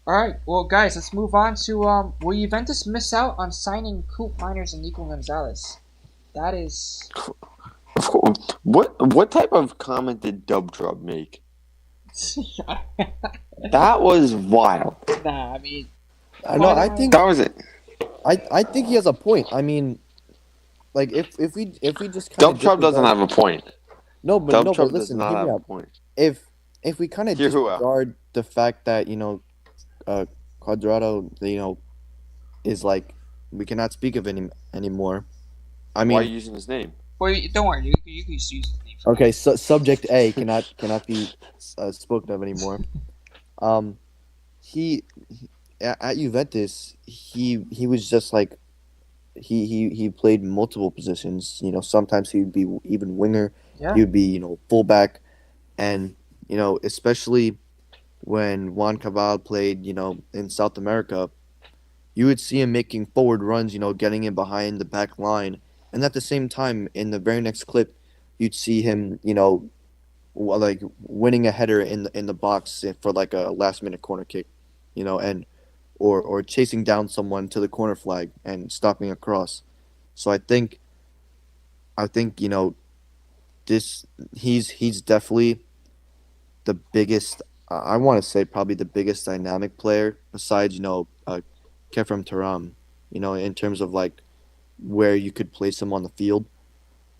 S1: right. Well, guys, let's move on to will Juventus miss out on signing Coop Miners and Nico Gonzalez? That is.
S2: Of course. What type of comment did Dub Drub make? That was wild.
S1: Nah, I mean,
S3: No, I think
S2: That was it.
S3: I think he has a point. I mean, like if we just kind
S2: Dub
S3: of
S2: Trub doesn't have a point. Dub
S3: but
S2: Trub does
S3: listen,
S2: not
S3: hear me
S2: have a
S3: out.
S2: point.
S3: If we kind of
S2: Hear who out.
S3: disregard the fact that Cuadrado is like we cannot speak of him anymore. I
S2: Why are
S3: mean,
S2: you using his name?
S1: well, don't worry. You can use his name.
S3: okay, so subject A cannot be spoken of anymore. He at Juventus he was just like he played multiple positions. Sometimes he would be even winger.
S1: Yeah.
S3: He would be fullback, and especially when Juan Cabal played in South America, you would see him making forward runs. Getting in behind the back line, and at the same time, in the very next clip, you'd see him like winning a header in the box for like a last minute corner kick, and or chasing down someone to the corner flag and stopping a cross. So I think this he's definitely the biggest. I want to say probably the biggest dynamic player besides Kefrem Turam. In terms of like where you could place him on the field.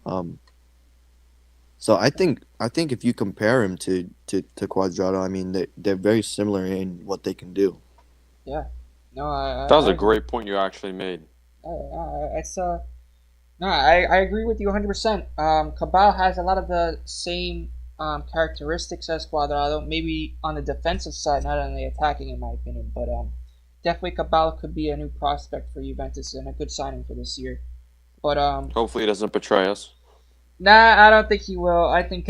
S3: Um, so I think if you compare him to Cuadrado, I mean they're very similar in what they can do.
S1: Yeah. No, I.
S2: That was
S1: I
S2: a
S1: agree.
S2: great point you actually made.
S1: It's No, I agree with you 100%. Cabal has a lot of the same characteristics as Cuadrado, maybe on the defensive side, not on the attacking, in my opinion. But definitely Cabal could be a new prospect for Juventus and a good signing for this year. But
S2: Hopefully, he doesn't betray us.
S1: nah, I don't think he will. I think.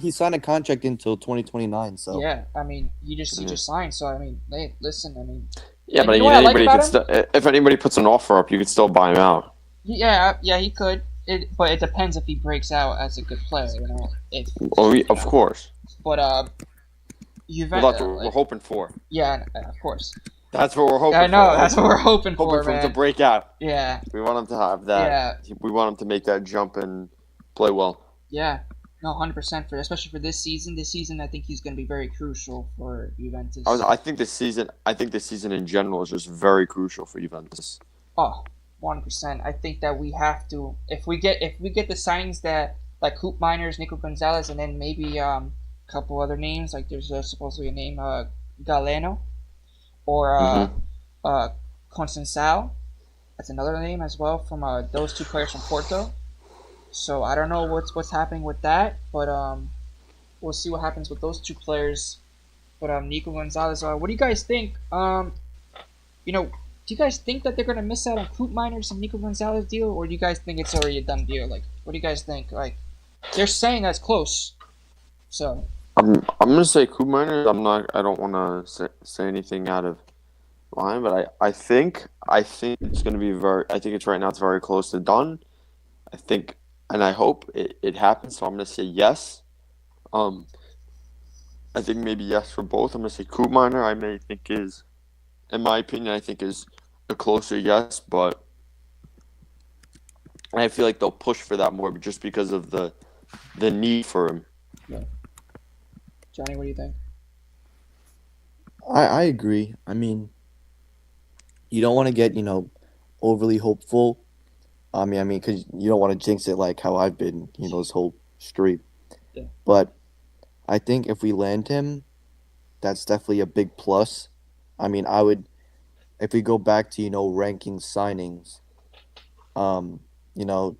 S3: He signed a contract until 2029. So
S1: Yeah, I mean, he just signed. So I mean, hey, listen, I mean.
S2: Yeah,
S1: And
S2: but
S1: you know what I like
S2: anybody
S1: about
S2: could
S1: him?
S2: still. If anybody puts an offer up, you could still buy him out.
S1: Yeah, he could. But it depends if he breaks out as a good player, If
S2: Of course.
S1: But
S2: Well,
S1: Juventus.
S2: that's what we're hoping for.
S1: Yeah, of course.
S2: That's what we're hoping for.
S1: I know. That's what we're hoping for,
S2: Hoping for him
S1: man.
S2: to break out.
S1: Yeah,
S2: We want him to have that.
S1: Yeah.
S2: We want him to make that jump and play well.
S1: yeah. No, 100% especially for this season. This season, I think he's going to be very crucial for Juventus.
S2: I think this season in general is just very crucial for Juventus.
S1: Oh, 100%. I think that we have to if we get the signings that like Coop Miners, Nico Gonzalez, and then maybe a couple other names like there's supposedly a name Galeno or Constensao. That's another name as well from those two players from Porto. So I don't know what's happening with that, but we'll see what happens with those two players. But Nico Gonzalez, what do you guys think? Do you guys think that they're gonna miss out on Coop Miners and Nico Gonzalez deal, or do you guys think it's already a done deal? Like, what do you guys think? Like, they're saying that's close. So
S2: I'm gonna say Coop Miners. I don't want to say anything out of line, but I think it's gonna be very. I think it's right now. It's very close to done. I think, and I hope it happens. So I'm gonna say yes. Um, I think maybe yes for both. I'm gonna say Coop Miner. I may think is, in my opinion, I think is a closer yes, but I feel like they'll push for that more just because of the need for him.
S1: yeah. Johnny, what do you think?
S3: I agree. I mean, you don't want to get overly hopeful. Because you don't want to jinx it like how I've been, this whole streak.
S1: Yeah.
S3: But I think if we land him, that's definitely a big plus. I mean, if we go back to ranking signings, um, you know,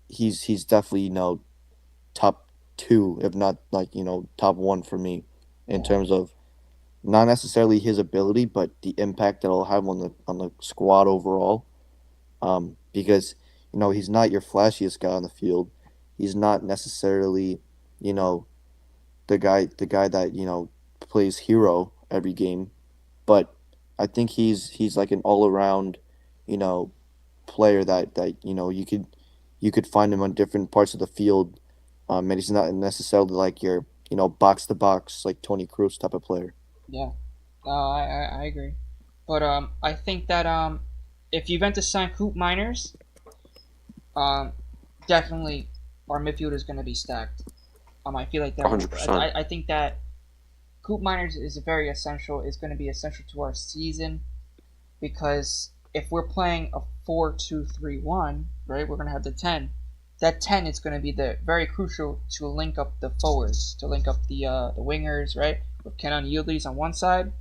S3: he's definitely top two, if not like top one for me, in terms of not necessarily his ability, but the impact that it'll have on the squad overall. Because he's not your flashiest guy on the field. He's not necessarily you know the guy that plays hero every game, but I think he's like an all around you know player that you could find him on different parts of the field. And he's not necessarily like your box to box like Tony Cruz type of player.
S1: Yeah. I agree. But I think that if Juventus sign Coop Miners, um, definitely our midfield is going to be stacked. I feel like that.
S2: 100%.
S1: I think that Coop Miners is very essential. Is going to be essential to our season because if we're playing a 4-2-3-1, right, we're going to have the 10. That 10 is going to be very crucial to link up the forwards, to link up the wingers, right, with Kenan Yildiz on one side,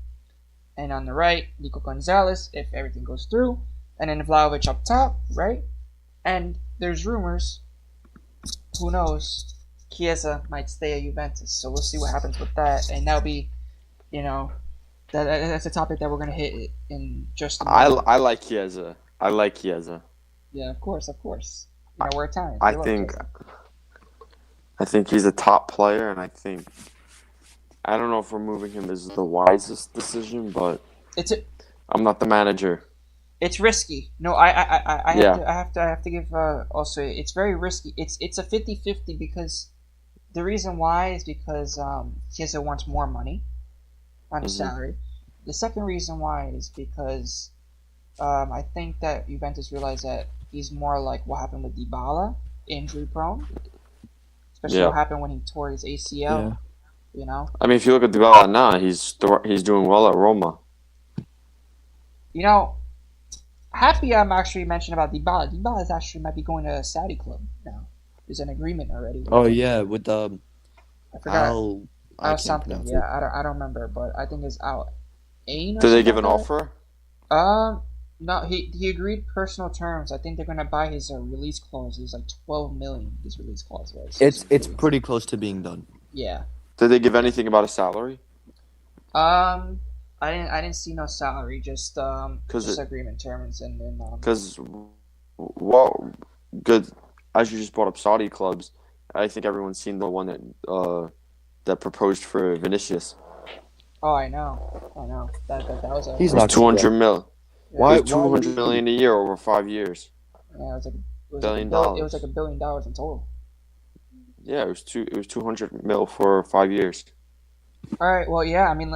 S1: and on the right, Nico Gonzalez, if everything goes through, and then Vlahovic up top, right? And there's rumors, who knows, Chiesa might stay at Juventus, so we'll see what happens with that, and that'll be, that's a topic that we're going to hit in just a moment.
S2: I like Chiesa. I like Chiesa.
S1: Yeah, of course. We're Italians.
S2: I think he's a top player, and I don't know if removing him is the wisest decision, but I'm not the manager.
S1: It's risky. No, I
S2: Yeah.
S1: have to give also it's very risky. It's a 50-50 because the reason why is because Chiesa wants more money on his salary. The second reason why is because I think that Juventus realized that he's more like what happened with Dybala, injury prone, especially what happened when he tore his ACL.
S2: I mean, if you look at Dybala now, he's doing well at Roma.
S1: Happy I'm actually mentioning about Dybala. Dybala is actually might be going to a Saudi club now. There's an agreement already.
S3: Oh yeah, with
S1: I forgot.
S3: I can't
S1: something.
S3: pronounce
S1: Yeah,
S3: it.
S1: I don't remember, but I think it's Al Ain.
S2: Did they give an offer?
S1: No, he agreed personal terms. I think they're gonna buy his release clause. It was like 12 million. His release clause was.
S3: It's pretty close to being done.
S1: Yeah.
S2: Did they give anything about a salary?
S1: I didn't see no salary. Just agreement terms and then.
S2: Because well, good. As you just brought up Saudi clubs, I think everyone's seen the one that proposed for Vinicius.
S1: Oh, I know. That was a.
S3: He's not
S2: 200 mil.
S3: Why?
S2: It was 200 million a year over 5 years.
S1: Yeah, it was
S2: $1 billion.
S1: It was like $1 billion in total.
S2: Yeah, it was 200 mil for 5 years.
S1: All right. Well, yeah. I mean,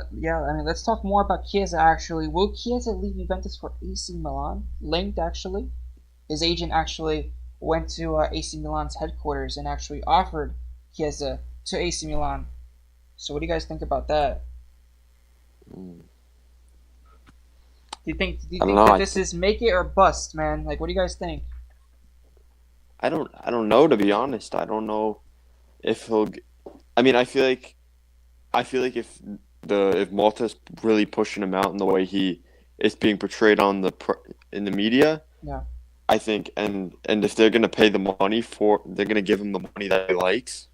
S1: let's talk more about Chiesa. Actually, will Chiesa leave Juventus for AC Milan? Linked, actually, his agent actually went to AC Milan's headquarters and actually offered Chiesa to AC Milan. So, what do you guys think about that? Do you think that this is make it or bust, man? Like, what do you guys think?
S2: I don't know, to be honest. I don't know if he'll. I mean, I feel like if Malta's really pushing him out in the way he is being portrayed in the media,
S1: yeah,
S2: I think, and if they're gonna pay the money they're gonna give him the money that he likes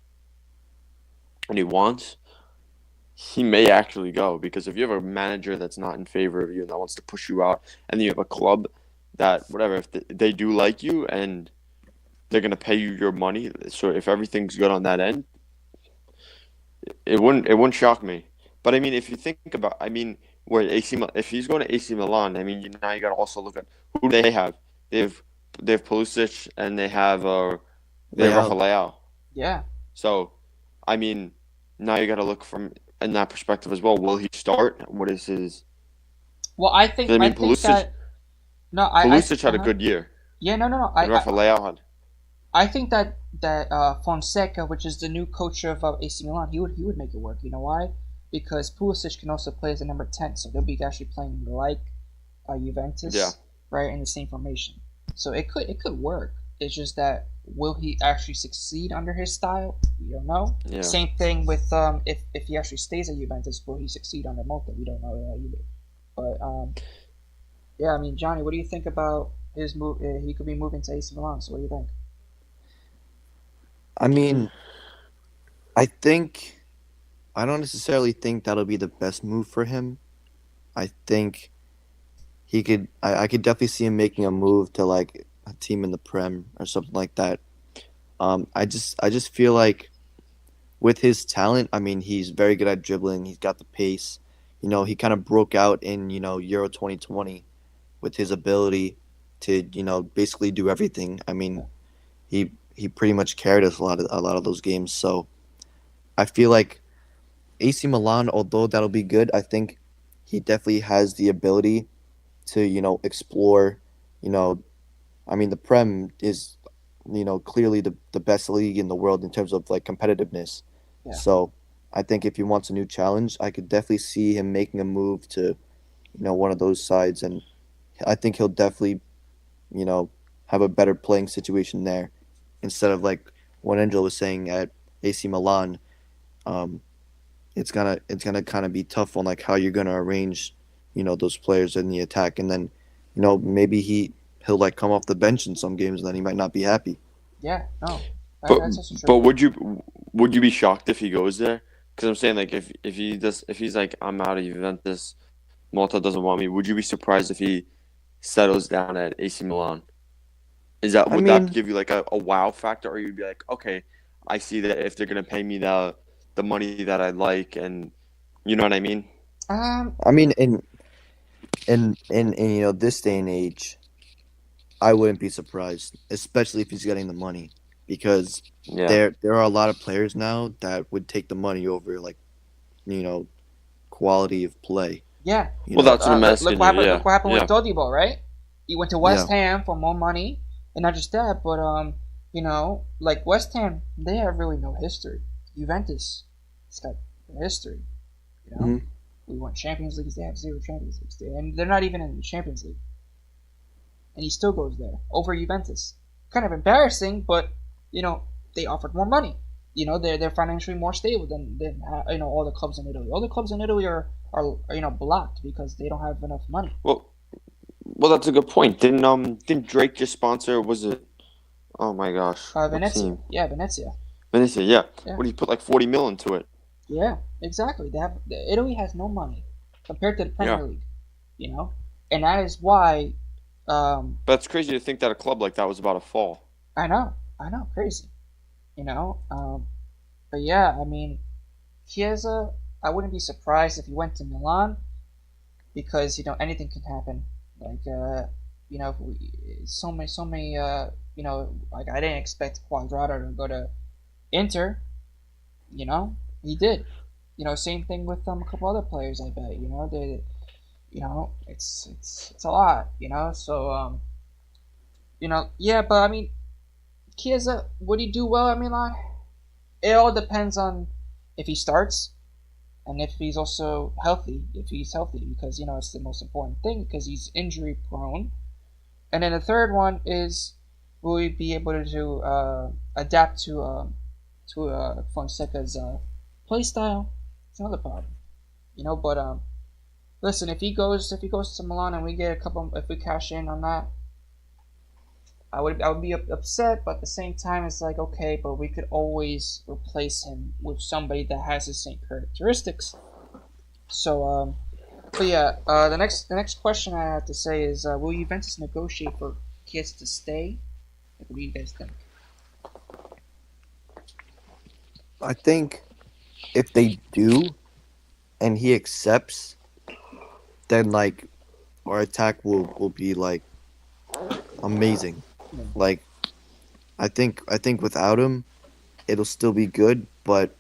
S2: and he wants. he may actually go, because if you have a manager that's not in favor of you and that wants to push you out, and then you have a club that whatever, if they do like you and they're gonna pay you your money, so if everything's good on that end, it wouldn't shock me. But I mean, if you think about, I mean, if he's going to AC Milan, I mean, now you got to also look at who they have. They have they have Pulisic, and they have
S3: Leao.
S2: Rafael.
S1: Yeah.
S2: So, I mean, now you got to look from in that perspective as well. Will he start? What is his?
S1: Well, I think
S2: 'Cause I
S1: I
S2: mean,
S1: think that no,
S2: Pulisic had a good year,
S1: yeah, no.
S2: and Rafael had.
S1: I think that Fonseca, which is the new coach of AC Milan, he would make it work. You know why? Because Pulisic can also play as a number 10, so they'll be actually playing like Juventus,
S2: Yeah.
S1: right, in the same formation. So it could work. It's just that will he actually succeed under his style? We don't know.
S2: Yeah.
S1: Same thing with if he actually stays at Juventus, will he succeed under Motta? We don't know that either. But yeah, I mean, Johnny, what do you think about his move? He could be moving to AC Milan. So what do you think?
S3: I mean, I don't necessarily think that'll be the best move for him. I think I could definitely see him making a move to like a team in the Prem or something like that. I just feel like with his talent, I mean, he's very good at dribbling. He's got the pace. He kind of broke out in Euro 2020 with his ability to basically do everything. I mean, he pretty much carried us a lot of those games. So I feel like AC Milan, although that'll be good, I think he definitely has the ability to explore. You know, I mean, the Prem is clearly the best league in the world in terms of like competitiveness.
S1: Yeah.
S3: So I think if he wants a new challenge, I could definitely see him making a move to one of those sides, and I think he'll definitely you know have a better playing situation there instead of like what Angel was saying at AC Milan. Um, it's gonna kind of be tough on like how you're gonna arrange those players in the attack, and then maybe he'll like come off the bench in some games, and then he might not be happy.
S1: Yeah, no,
S2: But
S1: that's also true.
S2: but would you be shocked if he goes there? Because I'm saying, like, if he's like, I'm out of Juventus, Malta doesn't want me. Would you be surprised if he settles down at AC Milan?
S3: I
S2: Would that
S3: mean,
S2: give you like a wow factor, or you'd be like, okay, I see that if they're gonna pay me the money that I like, and you know what I mean?
S3: I mean, in this day and age, I wouldn't be surprised, especially if he's getting the money, because
S2: Yeah.
S3: there are a lot of players now that would take the money over like you know quality of play.
S1: Yeah.
S3: You
S2: Well,
S3: know,
S2: that's what I'm
S1: Look
S2: asking
S1: what happened.
S2: you.
S1: Look what happened
S2: Yeah.
S1: with Dodibo, right? He went to West Ham for more money, and not just that, but like West Ham, they have really no history. Juventus, it's got history. You know,
S3: Mhm.
S1: we won Champions Leagues. They have zero Champions Leagues, and they're not even in the Champions League. And he still goes there over Juventus. Kind of embarrassing, but they offered more money. They're financially more stable than all the clubs in Italy. All the clubs in Italy are blocked because they don't have enough money.
S2: Well, that's a good point. Didn't Drake just sponsor? Was it? Oh my gosh, what
S1: Venezia,
S2: team?
S1: yeah, Venezia,
S2: Venezia, yeah.
S1: Yeah.
S2: What, he put like 40 mil into it?
S1: yeah, exactly. Italy has no money compared to the Premier
S2: Yeah.
S1: League, and that is why.
S2: But it's crazy to think that a club like that was about to fall.
S1: I know, crazy, but yeah, I mean, Chiesa, I wouldn't be surprised if he went to Milan because anything can happen. Like so many like I didn't expect Quadrado to go to Inter. He did. Same thing with a couple other players. I bet they. It's a lot. So yeah, but I mean, Chiesa, would he do well at Milan? It all depends on if he starts and if he's also healthy. If he's healthy, because it's the most important thing because he's injury prone. And then the third one is, will he be able to adapt to Fonseca's play style? It's another problem. But listen, if he goes to Milan and we get if we cash in on that, I would be upset, but at the same time, it's like, okay, but we could always replace him with somebody that has the same characteristics. But yeah, the next question I have to say is, will Juventus negotiate for Kiss to stay? Like, what do you guys think?
S3: I think if they do and he accepts, then like our attack will be like amazing.
S1: Yeah,
S3: Like I think without him, it'll still be good, but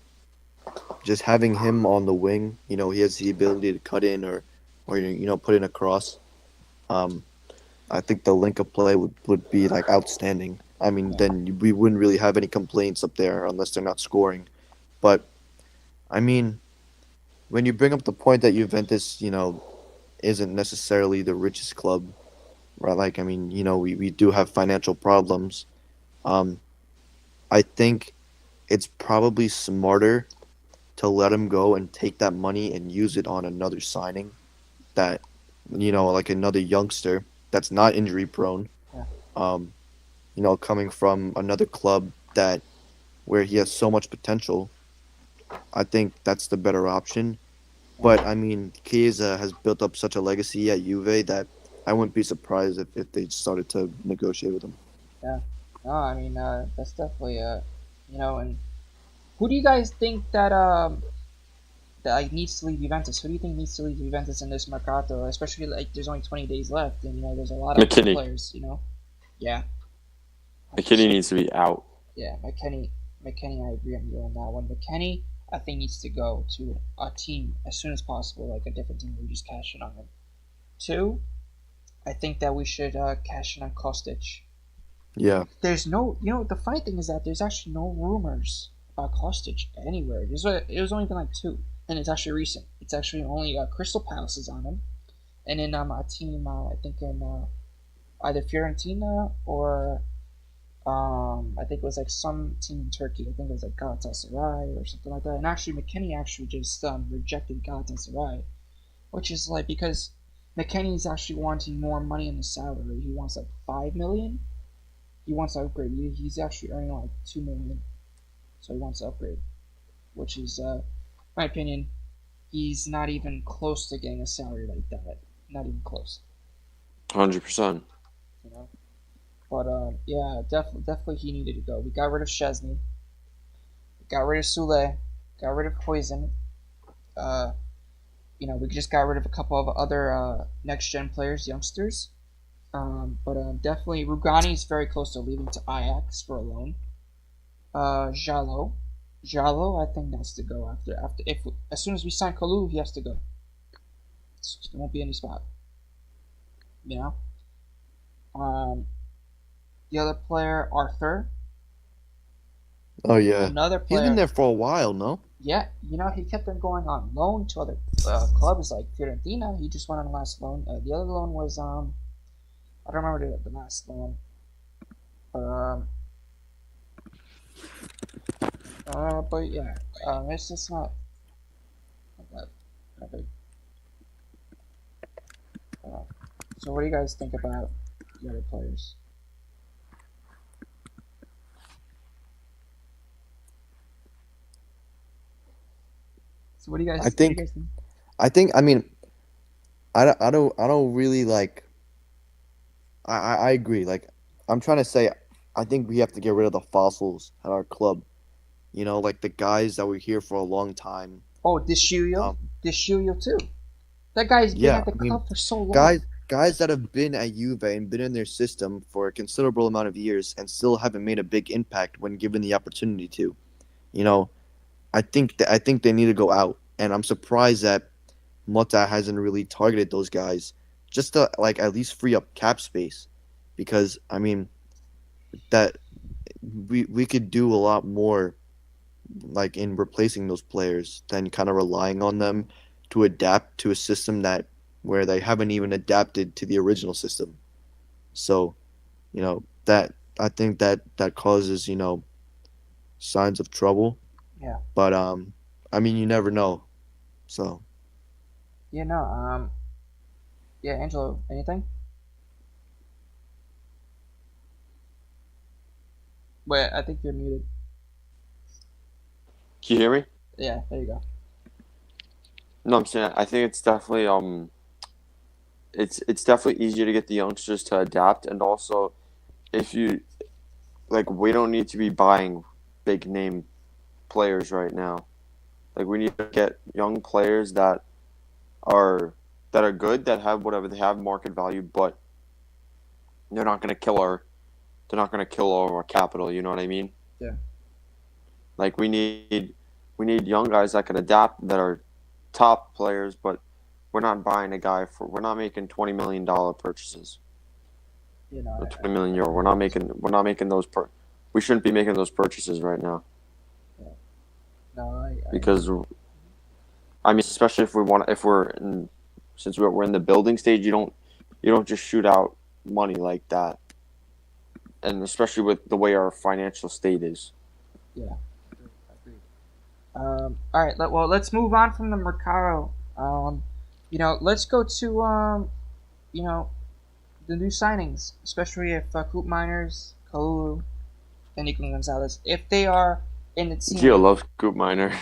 S3: just having him on the wing, he has the ability to cut in or put in a cross. Um, I think the link of play would be like outstanding. I mean,
S1: yeah,
S3: then we wouldn't really have any complaints up there unless they're not scoring. But I mean, when you bring up the point that Juventus, isn't necessarily the richest club, right? Like, I mean, we do have financial problems. Um, I think it's probably smarter to let him go and take that money and use it on another signing that, like another youngster that's not injury prone.
S1: yeah.
S3: Um, coming from another club that where he has so much potential. I think that's the better option.
S1: Yeah.
S3: But I mean, Chiesa has built up such a legacy at Juve that I wouldn't be surprised if they started to negotiate with him.
S1: Yeah. No, I mean, that's definitely and who do you guys think that like needs to leave Juventus? Who do you think needs to leave Juventus in this Mercato? Especially like there's only 20 days left, and there's a lot of good
S2: McKinney.
S1: players. Yeah,
S2: McKinney needs to be out.
S1: yeah. McKenny, I agree on you on that one. McKenny, I think needs to go to a team as soon as possible, like a different team. We just cash in on him. Two, I think that we should cash in on Kostic.
S3: Yeah.
S1: There's no, the funny thing is that there's actually no rumors about Kostic anywhere. It was only been like two, and it's actually recent. It's actually only Crystal Palace is on him, and in a team I think in either Fiorentina or I think it was like some team in Turkey. I think it was like Galatasaray or something like that. And actually, McKennie actually just rejected Galatasaray, which is like because McKennie's actually wanting more money in the salary. He wants like 5 million. He wants to upgrade. He's actually earning like 2 million, so he wants to upgrade, which is, in my opinion, he's not even close to getting a salary like that. Not even close,
S2: 100%.
S1: you know. But yeah, definitely he needed to go. We got rid of Chesney, we got rid of Sule, got rid of Poison. Uh, we just got rid of a couple of other next gen players, youngsters. But definitely Rugani is very close to leaving to Ajax for a loan. Jalo, Jalo, I think has to go after if as soon as we sign Kalu, he has to go. There won't be any spot. You know. Um, the other player, Arthur,
S3: Oh yeah.
S1: another
S3: He's been
S1: player.
S3: there for a while, no?
S1: Yeah, he kept on going on loan to other clubs like Fiorentina. He just went on last loan. The other loan was I don't remember the last loan. Um, but yeah, it's just not that big. Uh, so what do you guys think about the other players? So
S3: I
S1: what do you
S3: think
S1: guys think?
S3: I mean I don't really like I agree. Like I'm trying to say I think we have to get rid of the fossils at our club. Like the guys that were here for a long time.
S1: Oh, Dishuyo,
S3: Um
S1: Dishuyo too. That guy's been
S3: yeah,
S1: at the
S3: I mean
S1: club for so long.
S3: guys that have been at Juve and been in their system for a considerable amount of years and still haven't made a big impact when given the opportunity to. You know, I think they need to go out, and I'm surprised that Mota hasn't really targeted those guys just to like at least free up cap space, because I mean that we could do a lot more like in replacing those players than kind of relying on them to adapt to a system that where they haven't even adapted to the original system. So that I think that causes signs of trouble,
S1: Yeah,
S3: but I mean you never know. So
S1: yeah, no, yeah, Angelo, anything? Wait, I think you're muted.
S2: Can you hear me?
S1: Yeah, there you go.
S2: No, I'm saying I think it's definitely easier to get the youngsters to adapt, and also if you like, we don't need to be buying big name players right now. Like we need to get young players are that are good, that have whatever they have market value, but they're not going to kill our they're not going to kill all of our capital. You know what I mean?
S1: Yeah.
S2: Like we need young guys that can adapt, that are top players, but we're not making $20 million purchases
S1: You know,
S2: or
S1: I,
S2: 20
S1: I
S2: million euro.
S1: agree with that.
S2: We're not making we shouldn't be making those purchases right now
S1: Yeah. No, I agree.
S2: because I mean, especially if we're in since we're in the building stage, you don't just shoot out money like that, and especially with the way our financial state is.
S1: Yeah. Agreed. Agreed. All right. Well, let's move on from the Mercado. Let's go to you know, the new signings, especially if Coop Miners, Kalulu, and Nico Gonzalez, if they are in the
S2: Gio
S1: team.
S2: loves Scoop Miner.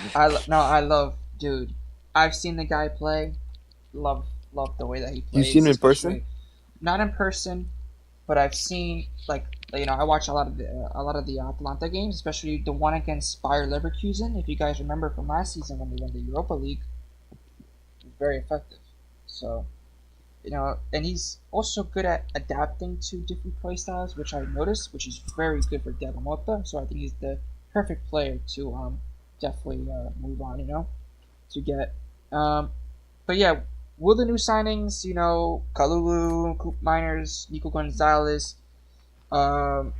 S1: No, I love, dude. I've seen the guy play. Love, love the way that he
S3: You seen
S1: plays,
S3: him in person?
S1: especially not in person, but I've seen I watch a lot of the Atlanta games, especially the one against Bayer Leverkusen. If you guys remember from last season when they won the Europa League, it was very effective. So and he's also good at adapting to different play styles, which I noticed, which is very good for Devamota. So I think he's the perfect player to definitely move on. To get. But yeah, will the new signings, Kalulu, Coop Miners, Nico Gonzalez, um,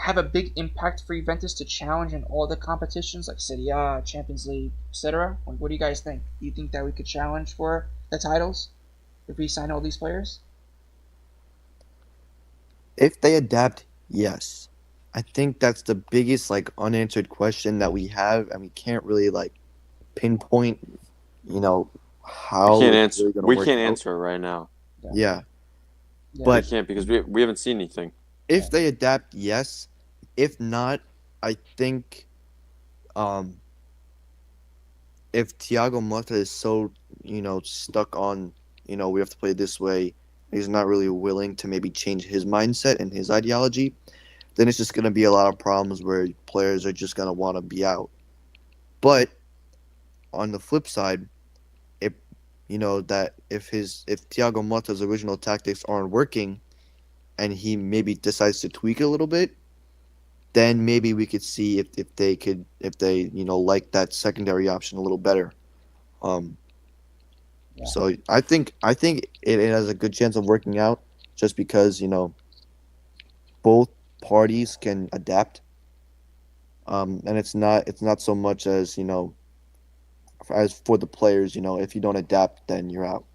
S1: have a big impact for Juventus to challenge in all the competitions like Serie A, Champions League, etc.? What do you guys think? Do you think that we could challenge for the titles if we sign all these players?
S3: If they adapt, yes. I think that's the biggest unanswered question that we have, and we can't really pinpoint, you know, how it's really gonna
S2: We
S3: work
S2: can't
S3: out.
S2: answer it right now.
S1: Yeah,
S3: Yeah,
S1: yeah,
S2: We
S3: but
S2: can't because we haven't seen anything.
S1: yeah,
S3: if they adapt, yes. If not, I think um, if Thiago Motta is so stuck on we have to play this way, he's not really willing to maybe change his mindset and his ideology, then it's just gonna be a lot of problems where players are just gonna want to be out. But on the flip side, if that if Thiago Motta's original tactics aren't working and he maybe decides to tweak a little bit, then maybe we could see if they like that secondary option a little better. Um,
S1: yeah,
S3: so I think it has a good chance of working out just because both parties can adapt. And it's not so much as for the players. If you don't adapt, then you're out.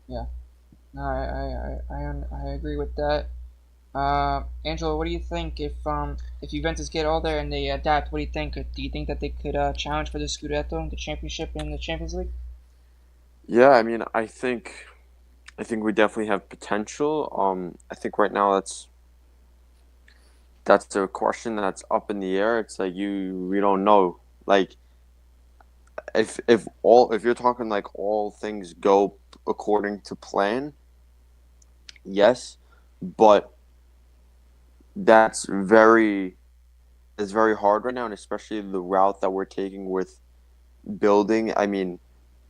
S1: yeah. No, I agree with that. Angelo, what do you think if Juventus get all there and they adapt? What do you think? Do you think that they could challenge for the Scudetto, the championship, and the Champions League?
S2: Yeah, I mean, I think we definitely have potential. I think right now that's a question that's up in the air. It's like we don't know. Like if you're talking like all things go according to plan, yes, but that's very it's very hard right now, and especially the route that we're taking with building. I mean,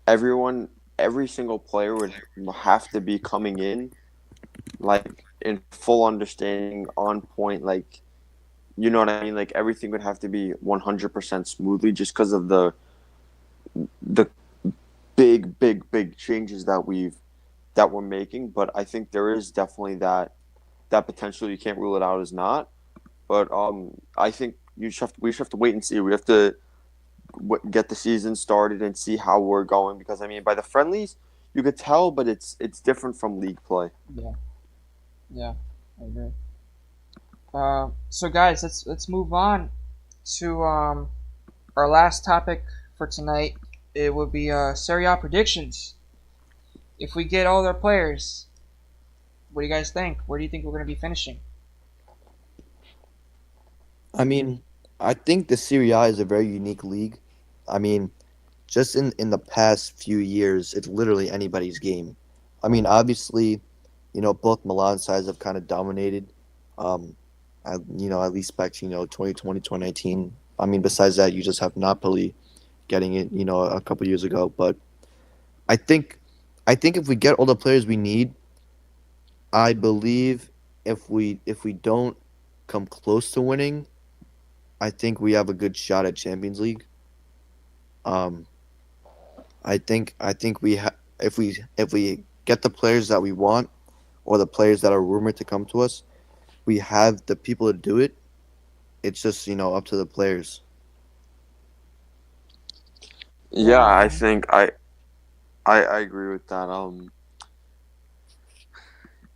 S2: everyone, every single player would have to be coming in like in full understanding, on point, like you know what I mean. Like everything would have to be 100% smoothly, just because of the big changes that we're making. But I think there is definitely that potential. You can't rule it out as not. But I think we just have to wait and see. We have to get the season started and see how we're going, because I mean by the friendlies you could tell, but it's different from league play.
S1: Yeah, yeah, I agree. So guys, let's move on to our last topic for tonight. It would be Serie A predictions. If we get all our players, what do you guys think? Where do you think we're going to be finishing?
S3: I mean, I think the Serie A is a very unique league. I mean, just in the past few years, it's literally anybody's game. I mean, obviously, both Milan sides have kind of dominated. Um, at least back to 2020, 2019. I mean, besides that, you just have Napoli getting it, a couple years ago. But I think, I think if we get all the players we need, I believe if we don't come close to winning, I think we have a good shot at Champions League. Um, I think if we get the players that we want or the players that are rumored to come to us, we have the people to do it. It's just up to the players.
S2: Yeah, I
S1: Yeah.
S2: think I agree with that.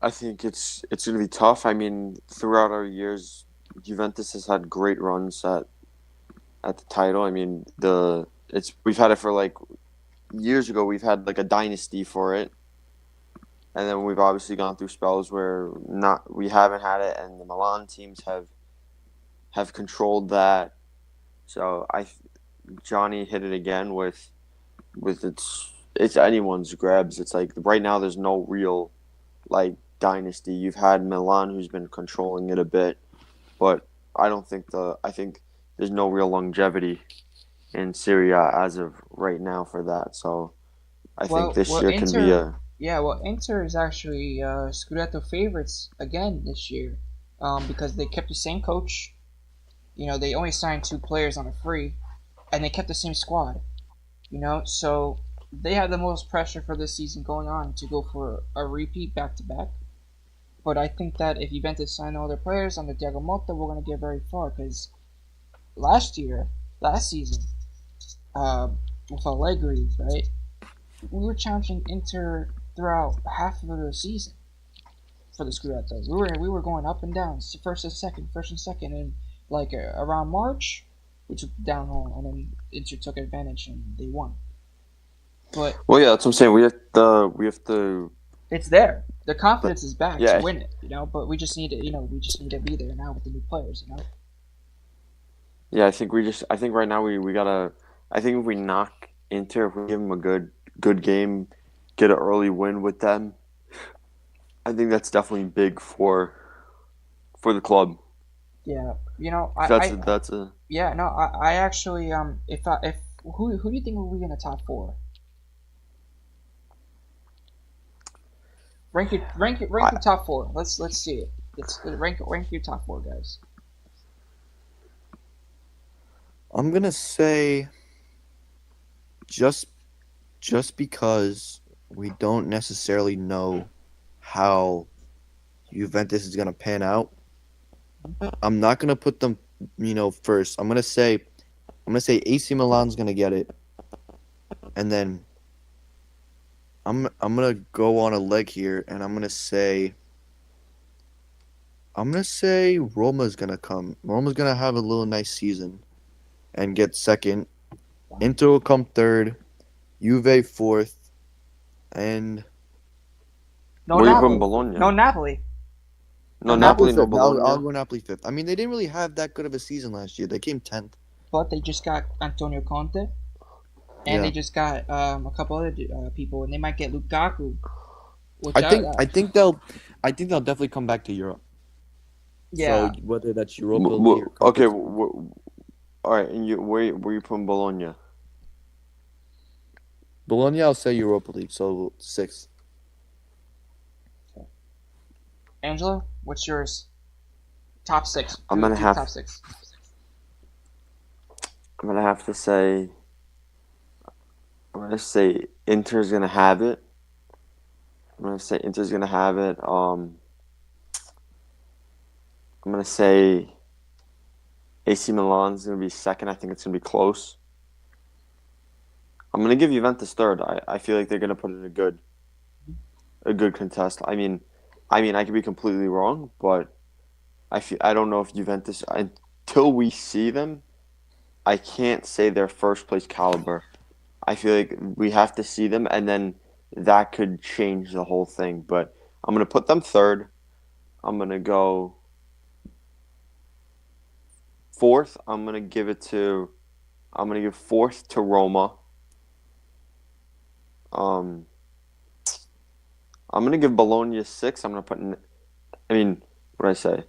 S2: I think it's going to be tough. I mean, throughout our years, Juventus has had great runs at the title. I mean, the it's we've had it for like years ago. We've had like a dynasty for it, and then we've obviously gone through spells where not we haven't had it, and the Milan teams have controlled that. So Johnny hit it again with it's anyone's grabs. It's like right now there's no real like dynasty. You've had Milan who's been controlling it a bit, but I think there's no real longevity in Syria as of right now for that. So I think
S1: Well,
S2: this
S1: well,
S2: year can be
S1: Inter,
S2: a
S1: yeah, well, Inter is actually Scudetto favorites again this year, because they kept the same coach. They only signed two players on a free, and they kept the same squad. So they have the most pressure for this season going on to go for a repeat back to back. But I think that if Juventus sign all their players under Diego Motta, we're going to get very far because last season, uh, with Allegri, right, we were challenging Inter throughout half of the season for the Scudetto. We were going up and down, first and second, and like around March, we took the downhill, and then Inter took advantage and they won. But
S2: well, yeah, that's what I'm saying. We have to,
S1: it's there. The
S3: But
S1: confidence is back to
S2: yeah,
S1: win it, But we just need to be there now with the new players.
S2: yeah. I think right now we gotta. I think if we knock Inter, if we give them a good game, get an early win with them, I think that's definitely big for the club.
S1: Yeah,
S2: 'Cause that's a
S1: yeah, no, I actually, if who do you think will be in the top four? Rank your
S2: I
S1: top four. Let's see it. Let's rank your top four guys.
S3: I'm gonna say just just because we don't necessarily know how Juventus is gonna pan out, I'm not gonna put them, first. I'm gonna say AC Milan's gonna get it, and then I'm gonna go on a leg here, and I'm gonna say Roma's gonna come. Roma's gonna have a little nice season and get second. Inter will come third. Juve fourth, and
S1: No
S2: where you putting
S1: Napoli.
S2: Bologna?
S1: No Napoli.
S2: No
S1: No
S3: Napoli
S2: Napoli,
S1: Napoli.
S2: no
S3: fifth. I'll
S2: Bologna.
S3: go Napoli fifth. I mean, they didn't really have that good of a season last year. They came 10th.
S1: But they just got Antonio Conte, and they
S3: Yeah,
S1: just got a couple other people, and they might get Lukaku, which
S3: I think I think they'll I think they'll definitely come back to Europe. So
S1: yeah.
S3: whether that's Europa League or
S2: Okay,
S3: Conference,
S2: all right, and where you putting Bologna?
S3: Bologna, I'll say Europa League. So sixth.
S1: Angelo, what's yours? Top six.
S2: I'm
S1: Do
S2: gonna
S1: do the
S2: have
S1: top six.
S2: I'm gonna have to say I'm gonna say Inter's gonna have it. I'm gonna say Inter's gonna have it. I'm gonna say AC Milan's gonna be second. I think it's gonna be close. I'm gonna give Juventus third. I feel like they're gonna put in a good contest. I could be completely wrong, but I don't know if Juventus until we see them. I can't say they're first place caliber. I feel like we have to see them, and then that could change the whole thing. But I'm gonna put them third. I'm gonna go fourth. I'm gonna give fourth to Roma. Um, I'm gonna give Bologna 6. I'm gonna put. I mean, what did I say?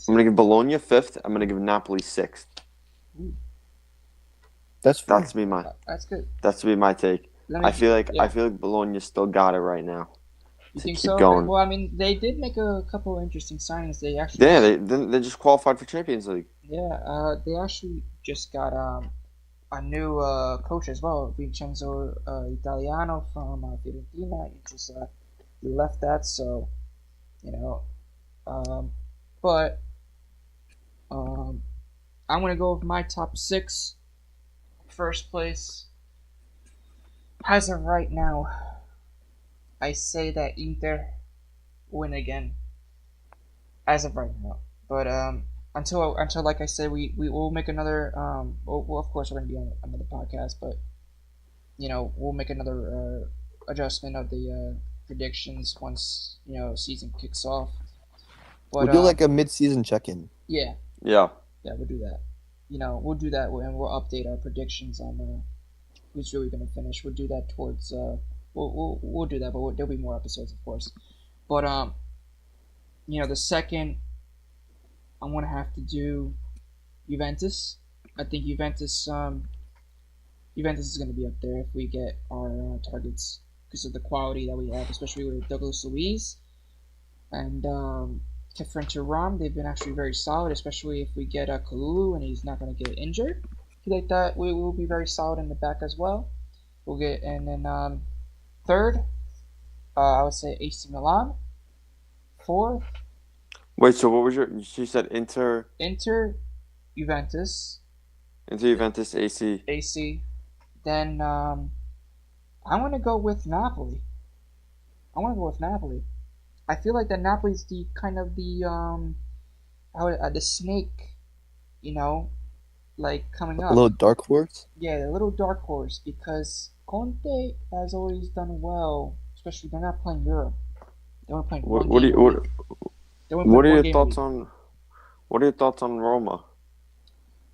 S2: I'm gonna give Bologna 5th. I'm gonna give Napoli 6th.
S1: Ooh,
S3: That's fair.
S2: That's be my.
S1: that's good.
S2: That's to be my take.
S1: Let
S2: I
S1: me,
S2: feel like I
S1: yeah.
S2: feel like Bologna still got it right now
S1: You
S2: to
S1: think
S2: keep
S1: so?
S2: going.
S1: Well, I mean, they did make a couple of interesting signings. They actually
S2: Yeah,
S1: just,
S2: they just qualified for Champions League.
S1: yeah, they actually just got a new coach as well, Vincenzo Italiano from Fiorentina. He left that, so you know. Um, but um, I'm gonna go with my top six. First place, as of right now, I say that Inter win again. As of right now, but until like I said, we will make another. Well, of course we're gonna be on another podcast, but we'll make another adjustment of the predictions once season kicks off.
S3: We'll
S1: But
S3: do like a mid-season check-in.
S1: yeah,
S2: Yeah.
S1: yeah, we'll do that. We'll do that and we'll update our predictions on who's really gonna finish. We'll do that towards we'll do that, but there'll be more episodes, of course. But the second I'm gonna have to do Juventus. I think Juventus is gonna be up there if we get our targets because of the quality that we have, especially with Douglas Luiz and Kefren Turam. They've been actually very solid, especially if we get Kalulu and he's not gonna get injured. Like that, we will be very solid in the back as well. We'll get and then third, I would say AC Milan. Fourth,
S2: Wait, so what was your? She said
S1: Inter, Juventus,
S2: Inter Juventus AC.
S1: AC. Then I'm gonna go with Napoli. I want to go with Napoli. I feel like that Napoli's the kind of the snake, you know, like coming
S3: A
S1: up.
S3: little dark horse.
S1: Yeah, the little dark horse because Conte has always done well. Especially they're not playing Europe. They only playing one
S2: What do
S1: game
S2: you
S1: a week. They only
S2: what
S1: playing
S2: are
S1: one
S2: your
S1: game a
S2: thoughts
S1: week.
S2: on what are your thoughts on Roma?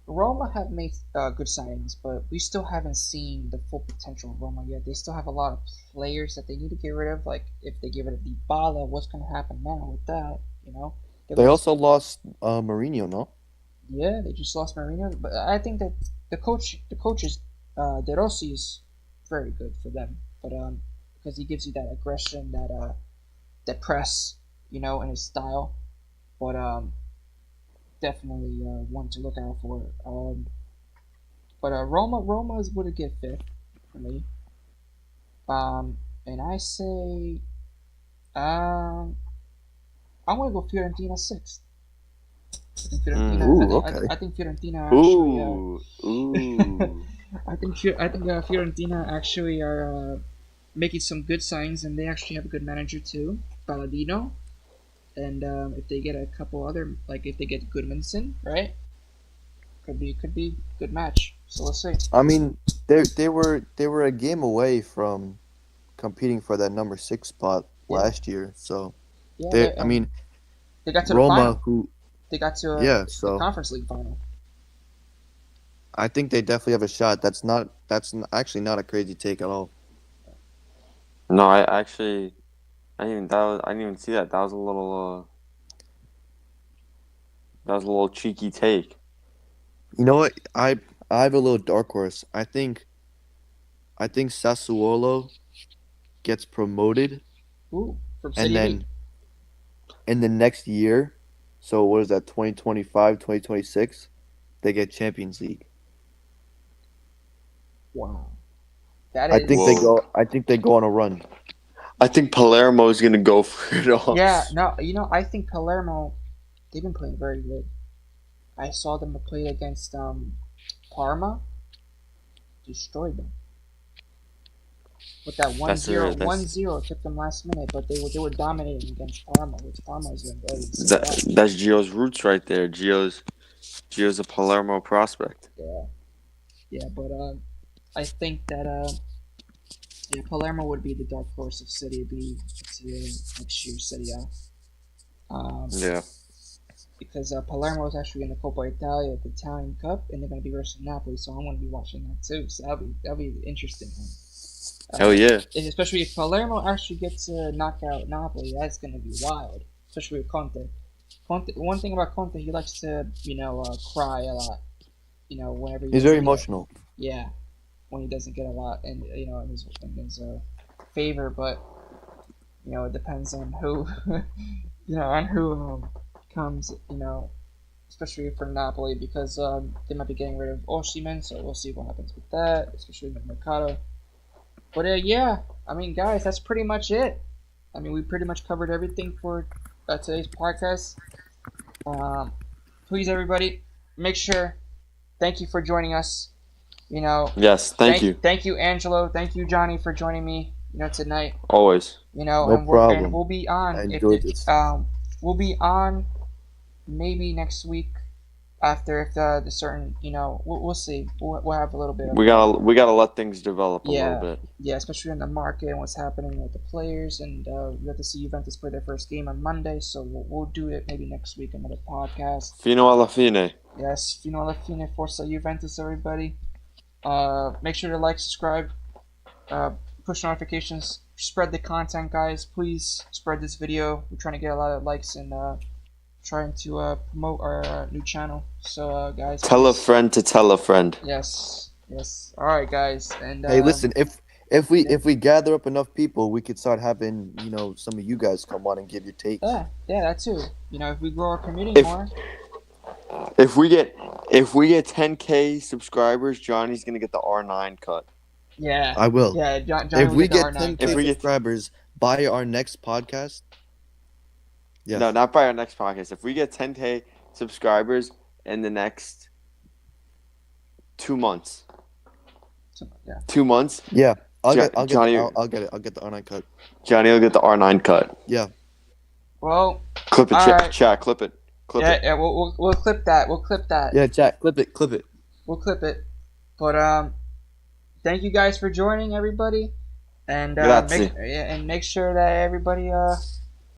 S1: Roma have made good signings, but we still haven't seen the full potential of Roma yet. They still have a lot of players that they need to get rid of. Like if they get rid of Dybala, what's going to happen now with that? They're
S3: They
S1: going to
S3: also lost Mourinho, no?
S1: yeah, they just lost Marino, but I think that the coach is De Rossi is very good for them, but because he gives you that aggression, that press, in his style, but definitely one to look out for. But Roma is would have get fifth for me. And I say I'm gonna go Fiorentina sixth. I think Fiorentina. I
S3: Ooh,
S1: think I,
S3: okay.
S1: I think Fiorentina actually.
S2: Ooh.
S1: I think Fiorentina actually are making some good signs, and they actually have a good manager too, Palladino. And if they get a couple other, like if they get Goodmanson, right, could be good match. So let's see.
S3: I mean, they were a game away from competing for that number 6 spot
S1: Yeah,
S3: last year. So
S1: yeah.
S3: they, I
S1: And
S3: mean,
S1: they got to the
S3: Roma,
S1: final.
S3: who,
S1: They got to
S3: yeah.
S1: the
S3: So
S1: Conference League final.
S3: I think they definitely have a shot. Actually not a crazy take at all.
S2: No, I didn't even see that. That was a little cheeky take.
S3: You know what? I have a little dark horse. I think Sassuolo gets promoted,
S1: Ooh, from
S3: and
S1: City B.
S3: then in the next year, so what is that, 2025, 2026, they get Champions League.
S1: Wow, that
S3: I think they
S1: is.
S2: Whoa.
S3: go I think they go on a run.
S2: I think Palermo is gonna go for it all.
S1: Yeah, no, I think Palermo. They've been playing very good. I saw them play against Parma, destroyed them. With that one
S2: That's
S1: zero,
S2: a
S1: one
S2: that's
S1: zero took them last minute, but they were dominating against Parma, which Parma is in very Serie A.
S2: that's Gio's roots right there. Gio's a Palermo prospect.
S1: Yeah, yeah, but I think that yeah, Palermo would be the dark horse of Serie B to next year's Serie A. Um,
S2: Yeah.
S1: because Palermo is actually in the Coppa Italia, the Italian Cup, and they're going to be versus Napoli. So I'm going to be watching that too. So that'll be an interesting one.
S2: Hell yeah.
S1: And especially if Palermo actually gets to knock out Napoli, that's going to be wild. Especially with Conte. One thing about Conte, he likes to cry a lot. Whenever he
S3: He's very emotional.
S1: Yeah, when he doesn't get a lot, and in his favor, but it depends on who, on who comes, especially for Napoli, because they might be getting rid of Osimhen, so we'll see what happens with that, especially with Mercato. But yeah, I mean, guys, that's pretty much it. I mean, we pretty much covered everything for today's podcast. Please, everybody, make sure. Thank you for joining us.
S2: Yes, thank you.
S1: Thank you, Angelo. Thank you, Johnny, for joining me. Tonight.
S2: Always.
S3: No problem.
S1: And we'll be on.
S3: I enjoyed this.
S1: We'll be on maybe next week after if the certain we'll see. We'll have a little bit.
S2: We gotta let things develop a little bit.
S1: Yeah, especially in the market and what's happening with the players, and we have to see Juventus play their first game on Monday, so we'll do it maybe next week, another podcast.
S2: Fino alla fine.
S1: Yes, fino alla fine, forza Juventus, everybody. Make sure to like, subscribe, push notifications, spread the content, guys. Please spread this video. We're trying to get a lot of likes and trying to promote our new channel. So, guys,
S2: tell a friend to tell a friend.
S1: Yes. All right, guys. And
S3: hey, listen, if we gather up enough people, we could start having some of you guys come on and give your takes.
S1: Yeah, that too. If we grow our community more.
S2: If we get 10K subscribers, Johnny's gonna get the R9 cut.
S1: Yeah,
S3: I will.
S1: Yeah, Johnny
S3: if we get
S1: R9
S3: 10K subscribers by our next podcast.
S2: Yeah. No, not by our next podcast. If we get 10K subscribers in the next 2 months.
S1: Yeah.
S2: 2 months.
S3: Yeah, I'll get it. I'll get the R9 cut.
S2: Johnny will get the R9 cut.
S3: Yeah.
S1: Well.
S2: Clip it, chat. Clip it.
S1: Yeah, we'll clip that. We'll clip that.
S3: Yeah, chat. Clip it.
S1: We'll clip it. But thank you guys for joining, everybody, and make sure that everybody